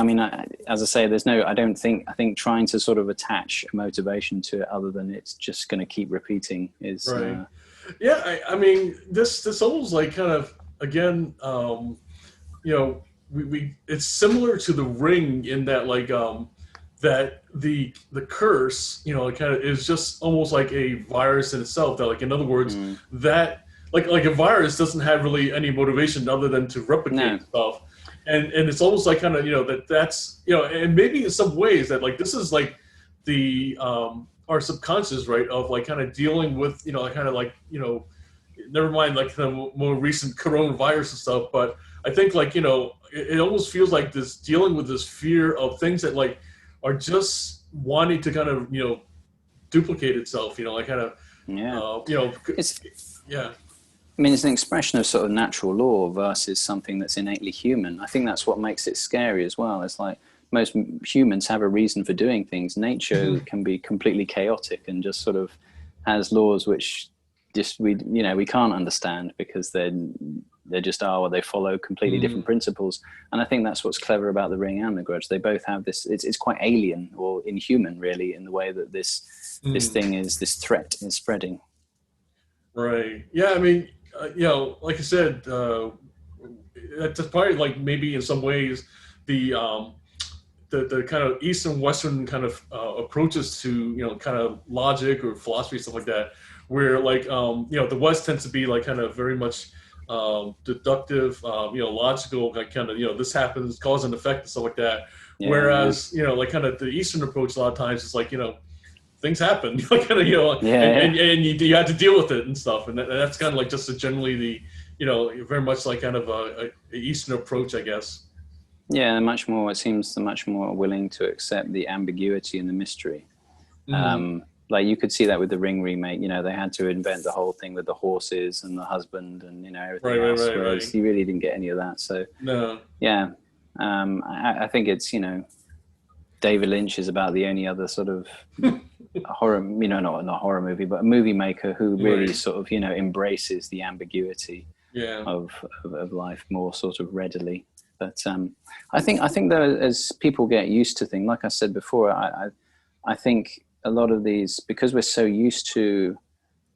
mean, as I say, I think trying to sort of attach a motivation to it, other than it's just going to keep repeating, is right. I mean, this almost like kind of, again, we it's similar to the Ring in that, like, that the curse, kind of is just almost like a virus in itself. That, like, in other words, that like a virus doesn't have really any motivation other than to replicate stuff. And it's almost like kind of, that's, and maybe in some ways that, like, this is like the, our subconscious, right, of like kind of dealing with, kind of like, never mind like the more recent coronavirus and stuff, but I think, like, it almost feels like this, dealing with this fear of things that, like, are just wanting to kind of, duplicate itself, like kind of, I mean, it's an expression of sort of natural law versus something that's innately human. I think that's what makes it scary as well. It's like, most humans have a reason for doing things. Nature can be completely chaotic and just sort of has laws which just we can't understand, because they just are, or they follow completely different principles. And I think that's what's clever about the Ring and the Grudge. They both have this. It's quite alien or inhuman, really, in the way that this threat is spreading. Right. Yeah. I mean, like I said, that's probably, like, maybe in some ways the kind of East and Western kind of approaches to, kind of logic or philosophy, stuff like that, where, like, the West tends to be like kind of very much deductive, logical, like kind of, this happens, cause and effect and stuff like that. Yeah. Whereas, like kind of the Eastern approach, a lot of times it's like, things happen, kind of, and you have to deal with it and stuff. And that's kind of like just generally the, very much like kind of a Eastern approach, I guess. Yeah, it seems much more willing to accept the ambiguity and the mystery. Like you could see that with the Ring remake. They had to invent the whole thing with the horses and the husband and everything else. Whereas you really didn't get any of that. So no, yeah, I think it's David Lynch is about the only other sort of horror, not horror movie, but a movie maker who really sort of embraces the ambiguity of life more sort of readily. But I think that as people get used to things, like I said before, I think a lot of these, because we're so used to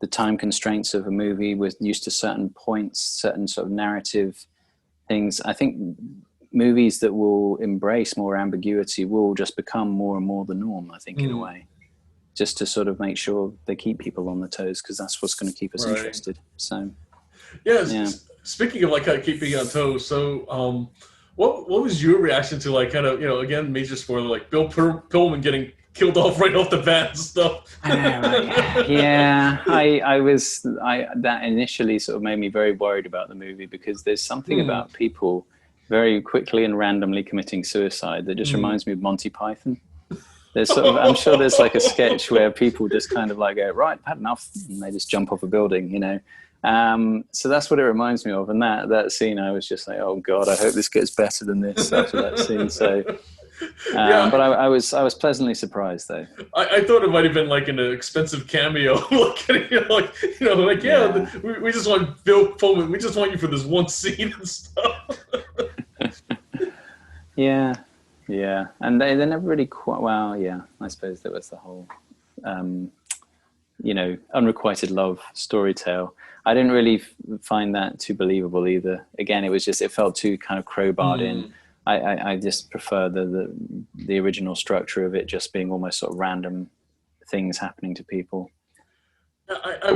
the time constraints of a movie, we're used to certain points, certain sort of narrative things. I think movies that will embrace more ambiguity will just become more and more the norm, I think, in a way, just to sort of make sure they keep people on their toes, because that's what's going to keep us interested. So, speaking of like kind of keeping on toes, so what was your reaction to like kind of, again, major spoiler, like Bill Pullman getting killed off right off the bat and stuff? I know, right? Yeah, that initially sort of made me very worried about the movie, because there's something about people very quickly and randomly committing suicide that just reminds me of Monty Python. There's sort of, I'm sure there's like a sketch where people just kind of like go, right, I've had enough, and they just jump off a building, So that's what it reminds me of. And that scene, I was just like, oh God, I hope this gets better than this after that scene. So, but I was pleasantly surprised though. I thought it might have been like an expensive cameo, we just want Bill Pullman, we just want you for this one scene and stuff. Yeah, and they never really quite. Well, yeah, I suppose there was the whole, unrequited love story tale. I didn't really find that too believable either. Again, it felt too kind of crowbarred in. I just prefer the original structure of it just being almost sort of random things happening to people. I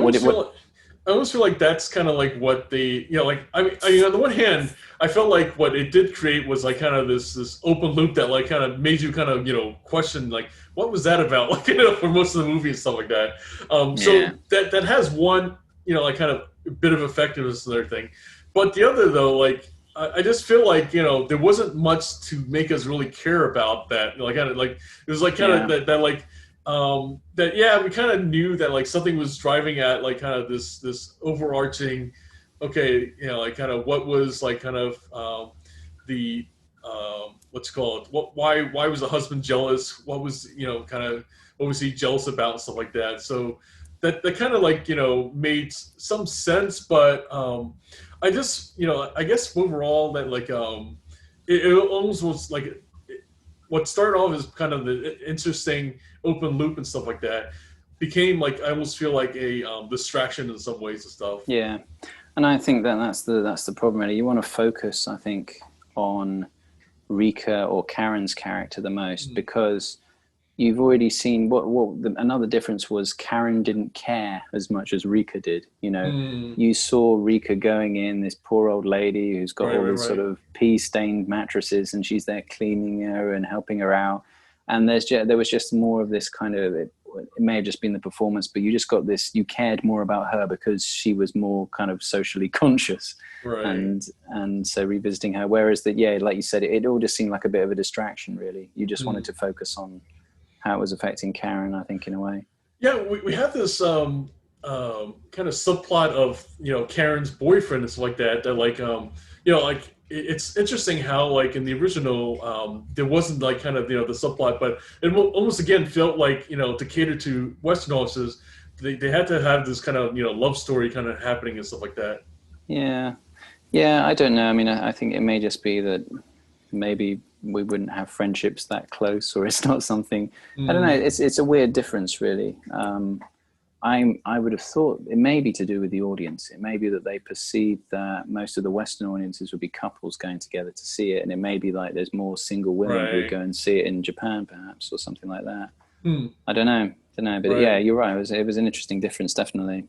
almost feel like that's kind of like what they, on the one hand, I felt like what it did create was like kind of this open loop that like kind of made you kind of, question like, what was that about? Like, for most of the movie and stuff like that. So that has one, like kind of a bit of effectiveness and everything. But the other though, like, I just feel like, there wasn't much to make us really care about that. Like, kind of like, it was like kind of that like, we kind of knew that like something was driving at like kind of this overarching, like kind of what was like kind of the what's called why was the husband jealous? What was kind of what was he jealous about and stuff like that? So that kind of like made some sense, but I just I guess overall that like it almost was like what started off as kind of the interesting open loop and stuff like that became like, I almost feel like a distraction in some ways and stuff. Yeah. And I think that's the problem really. You want to focus, I think, on Rika or Karen's character the most, because you've already seen another difference was Karen didn't care as much as Rika did. You saw Rika going in, this poor old lady who's got all these sort of pea-stained mattresses, and she's there cleaning her and helping her out. And there was just more of this kind of, it may have just been the performance, but you just got this, you cared more about her because she was more kind of socially conscious. Right. And so revisiting her, whereas like you said, it all just seemed like a bit of a distraction really. You just wanted to focus on how it was affecting Karen, I think, in a way. Yeah, we have this kind of subplot of Karen's boyfriend and stuff like that. That like like it's interesting how like in the original there wasn't like kind of the subplot, but it almost again felt like to cater to Western audiences, they had to have this kind of love story kind of happening and stuff like that. Yeah, I don't know. I mean, I think it may just be that maybe we wouldn't have friendships that close, or it's not something. I don't know. It's a weird difference, really. I would have thought it may be to do with the audience. It may be that they perceive that most of the Western audiences would be couples going together to see it, and it may be like there's more single women who go and see it in Japan, perhaps, or something like that. I don't know. But yeah, you're right. It was an interesting difference, definitely.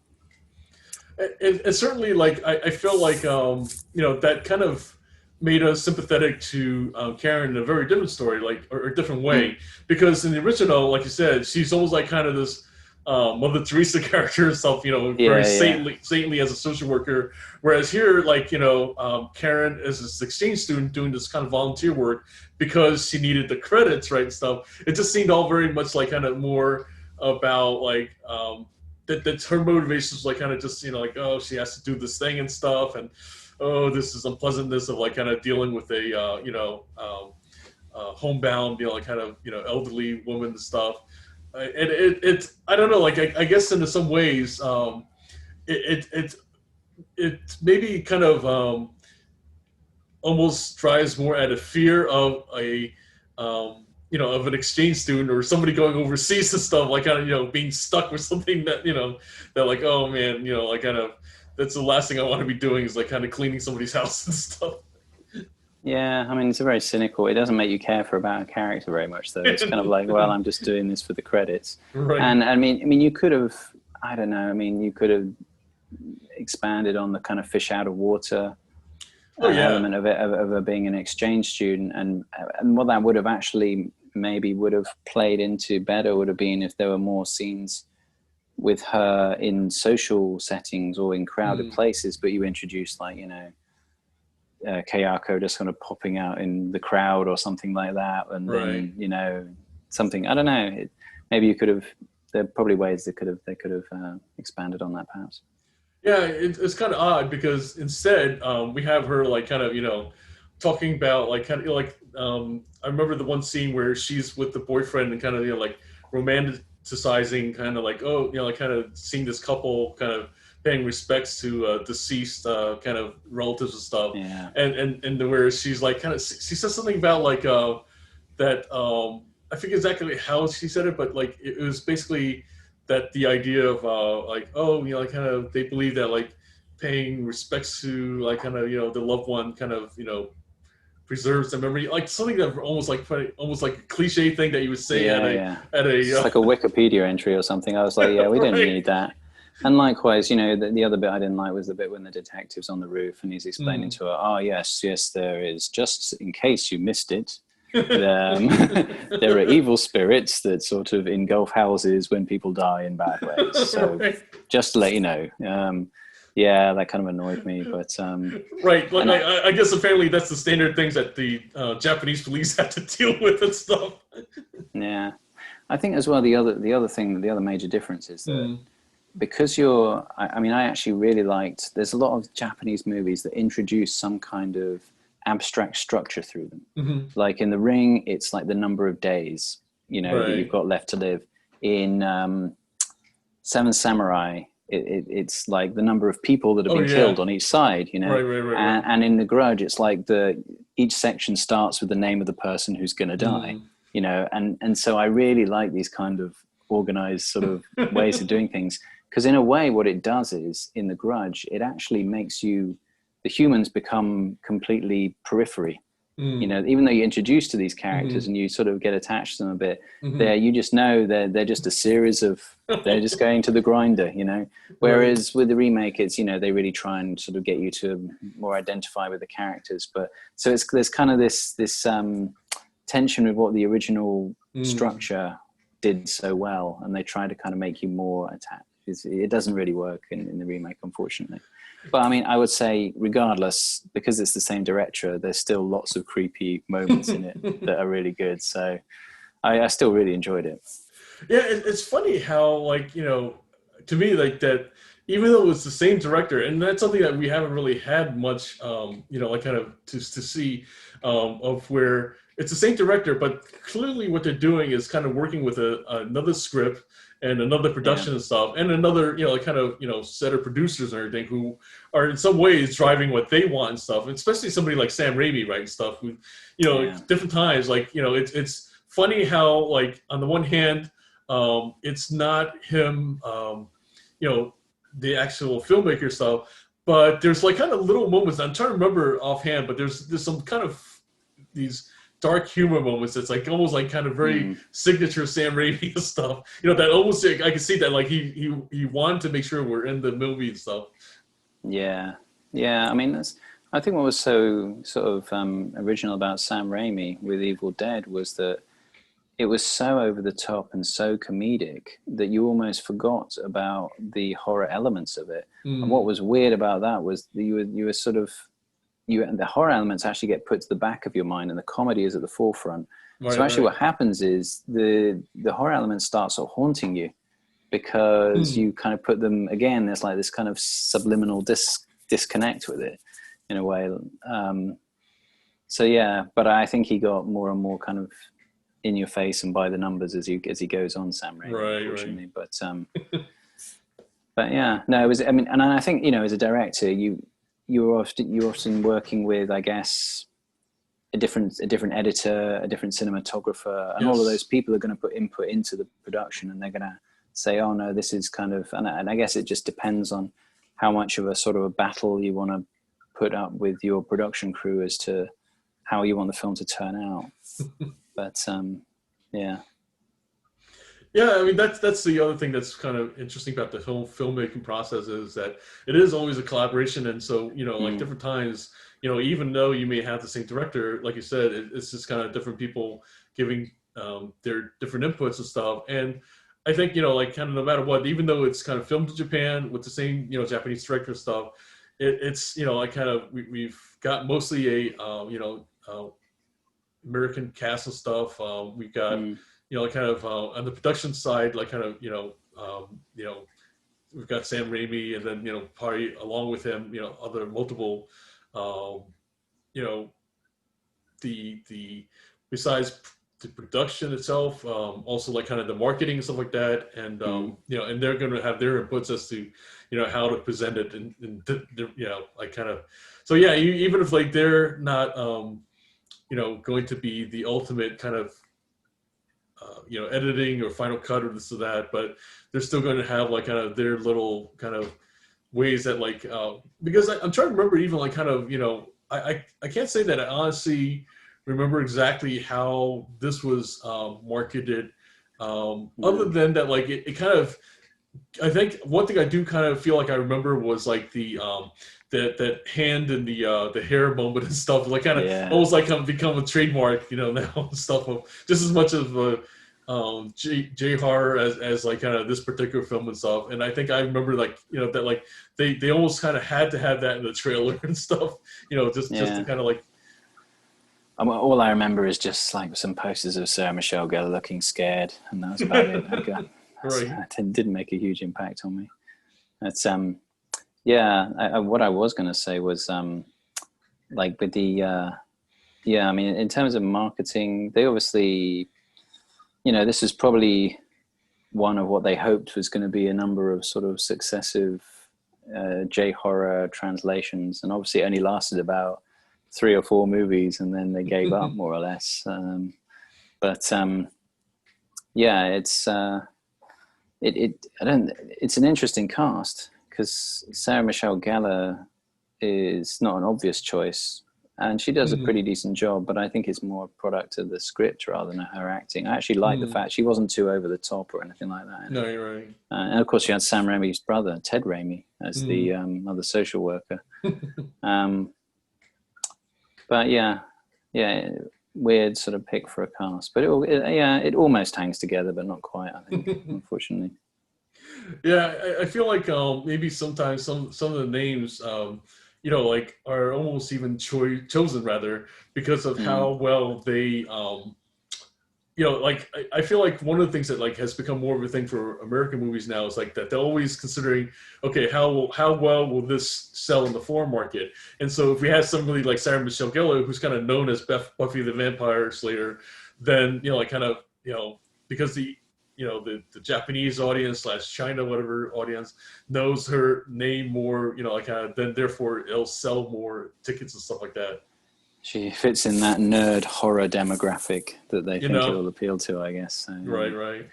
It certainly, like I feel like that kind of made us sympathetic to Karen in a very different story, like or a different way, because in the original, like you said, she's almost like kind of this Mother Teresa character herself, very saintly as a social worker. Whereas here, like Karen is this exchange student doing this kind of volunteer work because she needed the credits, right, and stuff. It just seemed all very much like kind of more about like that her motivations like kind of just like, oh, she has to do this thing and stuff, and oh, this is unpleasantness of like kind of dealing with a homebound, like kind of elderly woman and stuff. It I don't know, like I guess in some ways it maybe kind of almost drives more at a fear of a of an exchange student or somebody going overseas and stuff, like kind of being stuck with something that that like, oh man, like kind of that's the last thing I want to be doing is like kind of cleaning somebody's house and stuff. Yeah, I mean, it's a very cynical. It doesn't make you care for about a character very much, though. It's kind of like, well, I'm just doing this for the credits. Right. And I mean, you could have, I don't know. I mean, you could have expanded on the kind of fish out of water element of it, of her being an exchange student, and what that would have actually maybe would have played into better would have been if there were more scenes with her in social settings or in crowded places, but you introduced like Kayako just kind of popping out in the crowd or something like that, and then something, I don't know, maybe you could have, there are probably ways they could have expanded on that perhaps. Yeah, it's kind of odd because instead we have her like kind of talking about like kind of like I remember the one scene where she's with the boyfriend and kind of like romanticizing kind of like, oh, like kind of seeing this couple kind of paying respects to deceased kind of relatives and stuff. Yeah. And where she's like kind of, she says something about like that I forget exactly how she said it, but like it was basically that the idea of like, oh, like kind of they believe that like paying respects to like kind of the loved one kind of preserves the memory, like something that almost like a cliche thing that you would say at a it's like a Wikipedia entry or something. I was like, yeah, we don't need that. And likewise, the other bit I didn't like was the bit when the detective's on the roof and he's explaining to her, oh, yes, there is, just in case you missed it, there are evil spirits that sort of engulf houses when people die in bad ways. So just to let you know, yeah, that kind of annoyed me. But right, like I guess apparently that's the standard things that the Japanese police have to deal with and stuff. Yeah, I think as well the other major difference is that because I actually really liked. There's a lot of Japanese movies that introduce some kind of abstract structure through them. Like in The Ring, it's like the number of days that you've got left to live. In Seven Samurai, it's like the number of people that have been killed on each side, Right. And in The Grudge, it's like each section starts with the name of the person who's going to die, and so I really like these kind of organized sort of ways of doing things, because in a way what it does is, in The Grudge, it actually makes the humans become completely periphery. Even though you're introduced to these characters and you sort of get attached to them a bit, you just know they're just a series of, they're just going to the grinder, Whereas with the remake, it's, they really try and sort of get you to more identify with the characters. But so there's kind of this tension with what the original structure did so well, and they try to kind of make you more attached. It doesn't really work in the remake, unfortunately. But I mean, I would say, regardless, because it's the same director, there's still lots of creepy moments in it that are really good. So I still really enjoyed it. Yeah, it's funny how, like, to me, like that, even though it's the same director, and that's something that we haven't really had much, like kind of to see of where it's the same director, but clearly what they're doing is kind of working with another script and another production and stuff, and another, like kind of, set of producers and everything who are in some ways driving what they want and stuff, and especially somebody like Sam Raimi, right, and stuff, who, different times, like, it's funny how, like, on the one hand, it's not him, the actual filmmaker stuff, but there's like kind of little moments, I'm trying to remember offhand, but there's some kind of these dark humor moments that's like almost like kind of very signature Sam Raimi stuff. That almost, I can see that like he wanted to make sure we're in the movie and stuff. Yeah. I mean, I think what was so sort of original about Sam Raimi with Evil Dead was that it was so over the top and so comedic that you almost forgot about the horror elements of it. And what was weird about that was that you were sort of, the horror elements actually get put to the back of your mind and the comedy is at the forefront. Right, So actually right. what happens is the horror element starts sort of haunting you, because Hmm. you kind of put them, again, there's like this kind of subliminal disconnect with it in a way. So yeah, but I think he got more and more kind of in your face and by the numbers as he goes on, Sam Raimi, Right, right. unfortunately. But yeah, no, it was. I mean, and I think, you know, as a director, you're often working with, I guess, a different editor, a different cinematographer, and all of those Yes. people are going to put input into the production, and they're going to say, oh no, this is kind of, and I guess it just depends on how much of a sort of a battle you want to put up with your production crew as to how you want the film to turn out. But yeah. Yeah, I mean that's the other thing that's kind of interesting about the filmmaking process is that it is always a collaboration, and so like Mm. different times, even though you may have the same director, like you said, it's just kind of different people giving their different inputs and stuff. And I think like kind of no matter what, even though it's kind of filmed in Japan with the same Japanese director stuff, it's like kind of we've got mostly a American cast and stuff. We've got, Mm. like kind of on the production side, like kind of, we've got Sam Raimi, and then probably along with him, other multiple, um, you know, the besides the production itself, also like kind of the marketing and stuff like that, and Mm. and they're going to have their inputs as to how to present it, and like kind of, so yeah, even if like they're not going to be the ultimate kind of editing or final cut or this or that, but they're still going to have like kind of their little kind of ways that like because I'm trying to remember even like kind of I can't say that I honestly remember exactly how this was marketed, other No. than that like it kind of, I think one thing I do kind of feel like I remember was like the that hand and the hair moment and stuff, like kind of Yeah. almost like become a trademark, now and stuff of just as much of a J horror as like kind of this particular film and stuff. And I think I remember like that like they almost kind of had to have that in the trailer and stuff, just to Yeah. kind of like All I remember is just like some posters of Sarah Michelle Gellar looking scared, and that was about it. right. That didn't make a huge impact on me. It's yeah. What I was going to say was like with the yeah. I mean, in terms of marketing, they obviously, this is probably one of what they hoped was going to be a number of sort of successive J horror translations, and obviously it only lasted about 3 or 4 movies, and then they gave up more or less. But yeah, it's I don't. It's an interesting cast because Sarah Michelle Gellar is not an obvious choice, and she does a pretty decent job. But I think it's more a product of the script rather than her acting. I actually like the fact she wasn't too over the top or anything like that. No, you're right. And of course, she had Sam Raimi's brother, Ted Raimi, as the other social worker. But yeah, weird sort of pick for a cast. But it almost hangs together, but not quite, I think, unfortunately. Yeah, I feel like maybe sometimes some of the names like are almost even chosen rather because of how well they like I feel like one of the things that like has become more of a thing for American movies now is like that they're always considering, okay, how well will this sell in the foreign market? And so if we have somebody like Sarah Michelle Gellar, who's kind of known as Buffy the Vampire Slayer, then like kind of because the Japanese audience / China whatever audience knows her name more, like then therefore it'll sell more tickets and stuff like that. She fits in that nerd horror demographic that they You think it know, will appeal to, I guess. So, right.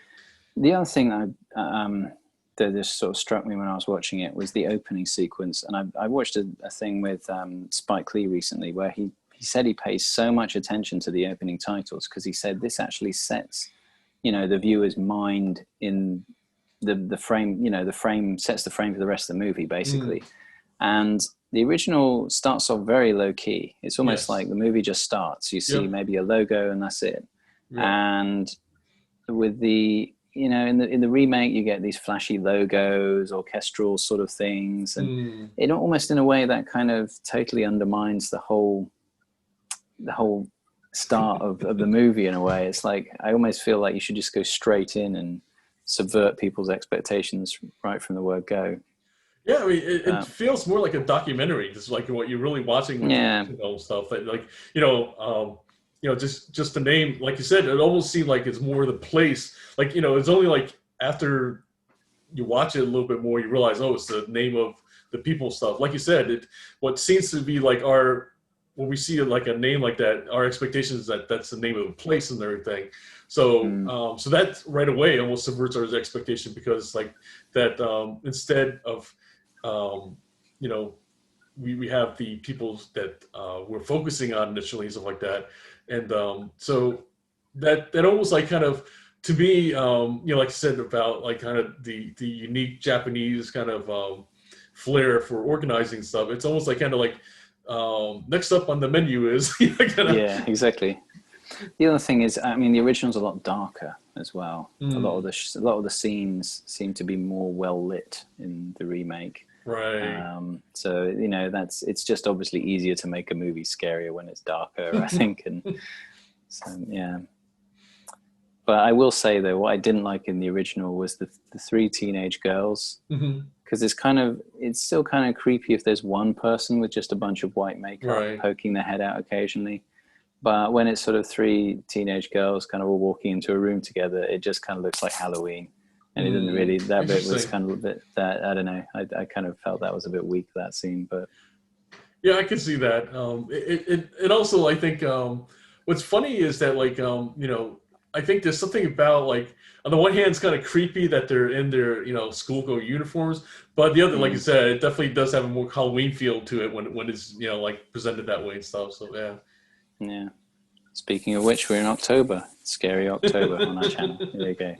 the other thing that just sort of struck me when I was watching it was the opening sequence. And I watched a thing with Spike Lee recently where he said he pays so much attention to the opening titles because he said this actually sets, the viewer's mind in the frame, the frame sets the frame for the rest of the movie, basically. And the original starts off very low key. It's almost like the movie just starts. You see maybe a logo and that's it. And with the, in the remake, you get these flashy logos, orchestral sort of things. And it almost in a way that kind of totally undermines the whole start of the movie in a way. It's like, I almost feel like you should just go straight in and subvert people's expectations right from the word go. Yeah, I mean, it feels more like a documentary, just like what you're really watching with stuff. Like, just the name, like you said, it almost seemed like it's more the place. Like, it's only like after you watch it a little bit more, you realize, oh, it's the name of the people stuff. Like you said, what seems to be like when we see like a name like that, our expectation is that that's the name of the place and everything. So, so that right away almost subverts our expectation, because like that instead of, we have the people that we're focusing on initially and stuff like that. And so that almost like kind of, to me, like I said about like kind of the unique Japanese kind of flair for organizing stuff. It's almost like kind of like next up on the menu is yeah, exactly. The other thing is, I mean, the original's a lot darker as well. A lot of the scenes seem to be more well lit in the remake. Right. So it's just obviously easier to make a movie scarier when it's darker, I think. And so yeah. But I will say though, what I didn't like in the original was the three teenage girls, because it's still kind of creepy if there's one person with just a bunch of white makeup poking their head out occasionally. But when it's sort of three teenage girls kind of all walking into a room together, it just kind of looks like Halloween. And it didn't really, that bit was kind of a bit, that, I don't know, I kind of felt that was a bit weak, that scene, but. Yeah, I can see that. It also, I think, what's funny is that, like, I think there's something about, like, on the one hand, it's kind of creepy that they're in their, schoolgirl uniforms, but the other, like you said, it definitely does have a more Halloween feel to it when it's, like, presented that way and stuff, so yeah. Yeah. Speaking of which, we're in October. Scary October on our channel. There you go.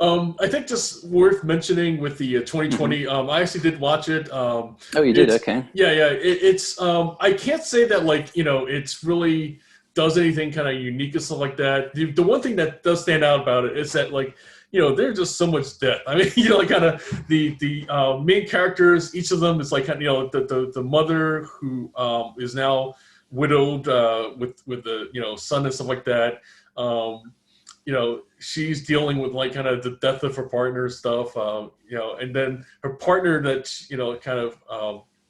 I think just worth mentioning with the 2020, I actually did watch it. Oh, you did? Okay. Yeah. It's I can't say that, like, it's really does anything kind of unique and stuff like that. The one thing that does stand out about it is that, like, there's just so much death. I mean, like, kind of the main characters, each of them is like, the mother who is now widowed with the son and stuff like that. She's dealing with, like, kind of the death of her partner stuff, and then her partner that,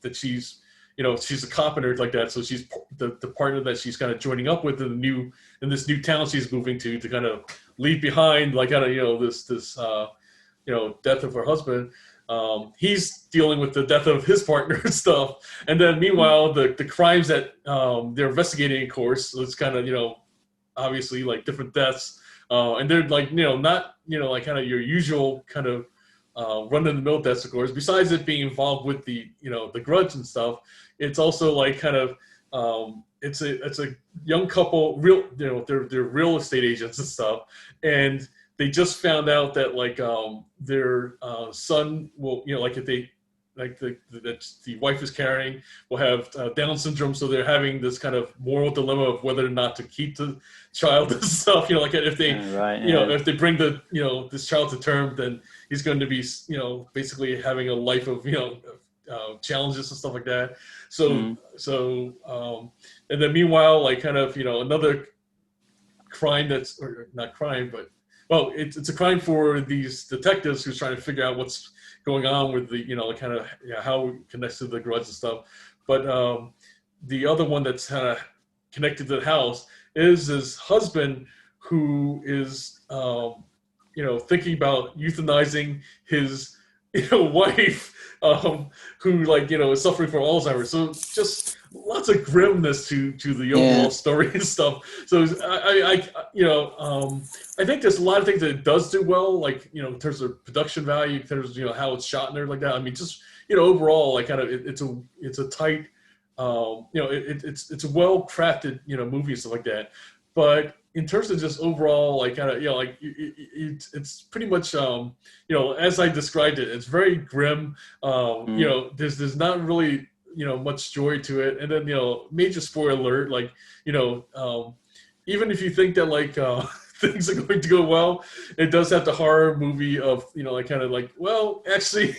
that she's a cop and everything like that. So she's the partner that she's kind of joining up with in this new town she's moving to kind of leave behind, like, kind of, this death of her husband. He's dealing with the death of his partner and stuff. And then meanwhile, the crimes that they're investigating, of course, so it's kind of, obviously, like, different deaths. And they're, like, not, like, kind of your usual kind of run-of-the-mill deaths, of course. Besides it being involved with the, the grudge and stuff, it's also, like, kind of, it's a young couple, they're real estate agents and stuff. And they just found out that, like, their son will, like, if they, like, the wife is carrying, will have Down syndrome, so they're having this kind of moral dilemma of whether or not to keep the child and stuff. Like, if they, if they bring the, this child to term, then he's going to be, basically having a life of, challenges and stuff like that. So, and then meanwhile, like, kind of, another crime that's, or not crime, but, well, it's a crime for these detectives who's trying to figure out what's going on with the, kind of, how it connects to the grudge and stuff. But the other one that's kind of connected to the house is his husband, who is, thinking about euthanizing his, wife, who, like, is suffering from Alzheimer's. So just lots of grimness to the overall story and stuff. So I think there's a lot of things that it does do well, like, in terms of production value, in terms of, how it's shot and everything like that. I mean, just, overall, like, kind of, it's a tight, it's a well crafted, movie and stuff like that. But in terms of just overall, like, kind of, like, it's pretty much, as I described it, it's very grim. There's not really, much joy to it. And then, major spoiler alert, like, even if you think that, like, things are going to go well, it does have the horror movie of, like, kind of like, well, actually,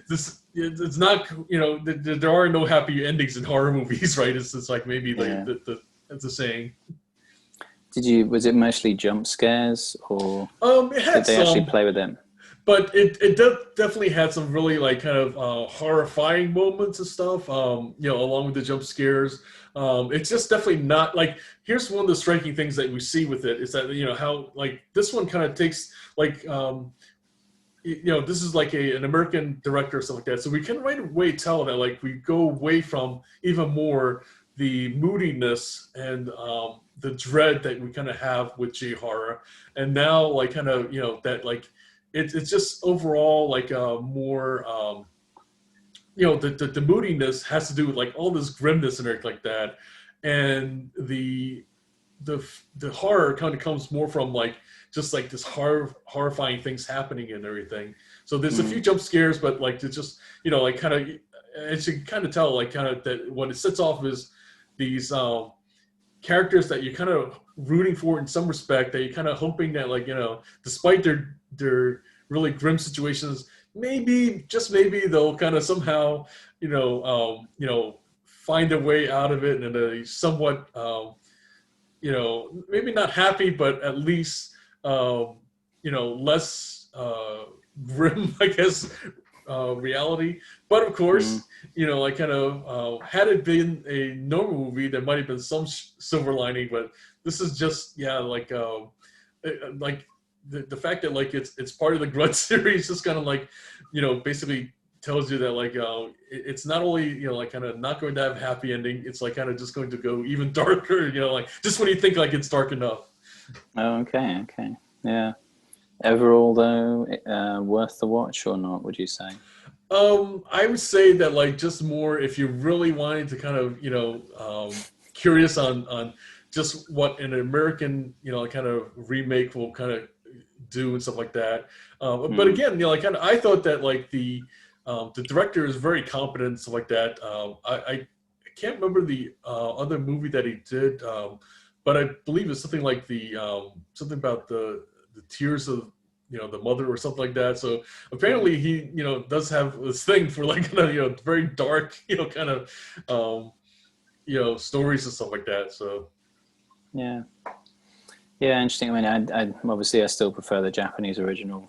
this it's not, there are no happy endings in horror movies, right? It's like maybe it's a saying. Was it mostly jump scares, or It had did they actually some, play with them? but it definitely had some really like kind of horrifying moments and stuff. Along with the jump scares. It's just definitely not like. Here's one of the striking things that we see with it is that how like this one kind of takes like. This is like an American director or something like that. So we can right away tell that like we go away from even more the moodiness and the dread that we kind of have with J horror, and now like kind of that like it's just overall like more the moodiness has to do with like all this grimness and everything like that, and the horror kind of comes more from like just like this horrifying things happening and everything. So there's a few jump scares, but like it's just like kind of, as you can kind of tell like kind of that what it sets off is these characters that you're kind of rooting for in some respect, that you're kind of hoping that like despite their really grim situations, maybe just maybe they'll kind of somehow find a way out of it in a somewhat maybe not happy, but at least less grim, I guess, reality. But of course, like kind of had it been a normal movie, there might have been some silver lining. But this is just like the fact that like it's part of the Grudge series, just kind of like basically tells you that like it's not only like kind of not going to have a happy ending, it's like kind of just going to go even darker, like just when you think like it's dark enough. Oh, okay, yeah. Overall though, worth the watch or not, would you say? I would say that like just more if you really wanted to kind of curious on just what an American kind of remake will kind of do and stuff like that. But again, like kind of I thought that like the director is very competent and stuff like that. I can't remember the other movie that he did, but I believe it's something like something about the tears of the mother or something like that. So apparently he does have this thing for like very dark kind of stories and stuff like that. So yeah, interesting. I mean, I obviously I still prefer the Japanese original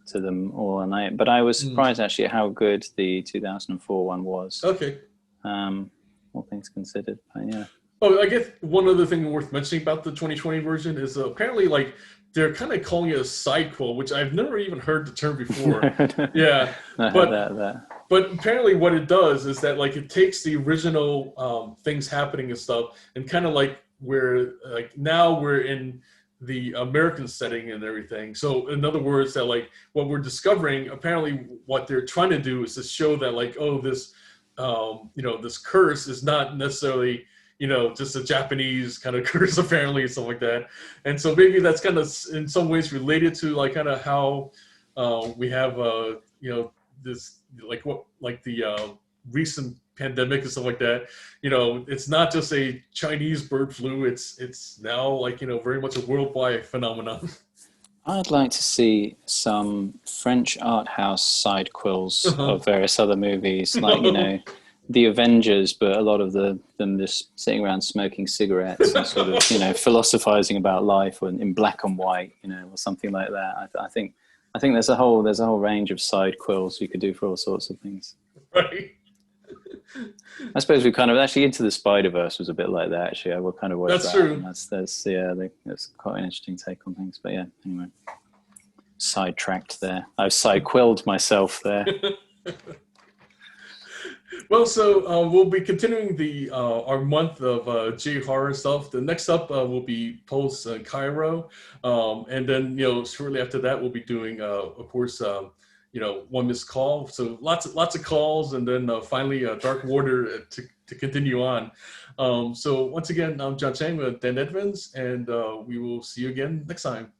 to them all, but I was surprised actually at how good the 2004 one was. Okay. All things considered, but yeah. Oh, I guess one other thing worth mentioning about the 2020 version is apparently like they're kind of calling it a sidequel, which I've never even heard the term before. Yeah, but apparently what it does is that like it takes the original things happening and stuff, and kind of like where like now we're in the American setting and everything. So in other words, that like what we're discovering, apparently what they're trying to do is to show that like, oh, this this curse is not necessarily just a Japanese kind of curse apparently and stuff like that. And so maybe that's kind of in some ways related to like kind of how we have this like the recent pandemic and stuff like that. It's not just a Chinese bird flu. It's now like very much a worldwide phenomenon. I'd like to see some French art house sidequels of various other movies, like the Avengers, but a lot of them just sitting around smoking cigarettes and sort of philosophizing about life, or in black and white, or something like that. I think there's a whole range of sidequels you could do for all sorts of things. Right. I suppose we kind of actually Into the Spider-Verse was a bit like that. Actually, I will kind of watch that. That's true. That's quite an interesting take on things. But yeah, anyway, sidetracked there. I've sidequelled myself there. Well, so we'll be continuing our month of J horror stuff. The next up will be post Kairo, and then shortly after that we'll be doing, of course, One Missed Call. So lots of calls, and then finally Dark Water to continue on. So once again, I'm John Chang with Dan Edmonds, and we will see you again next time.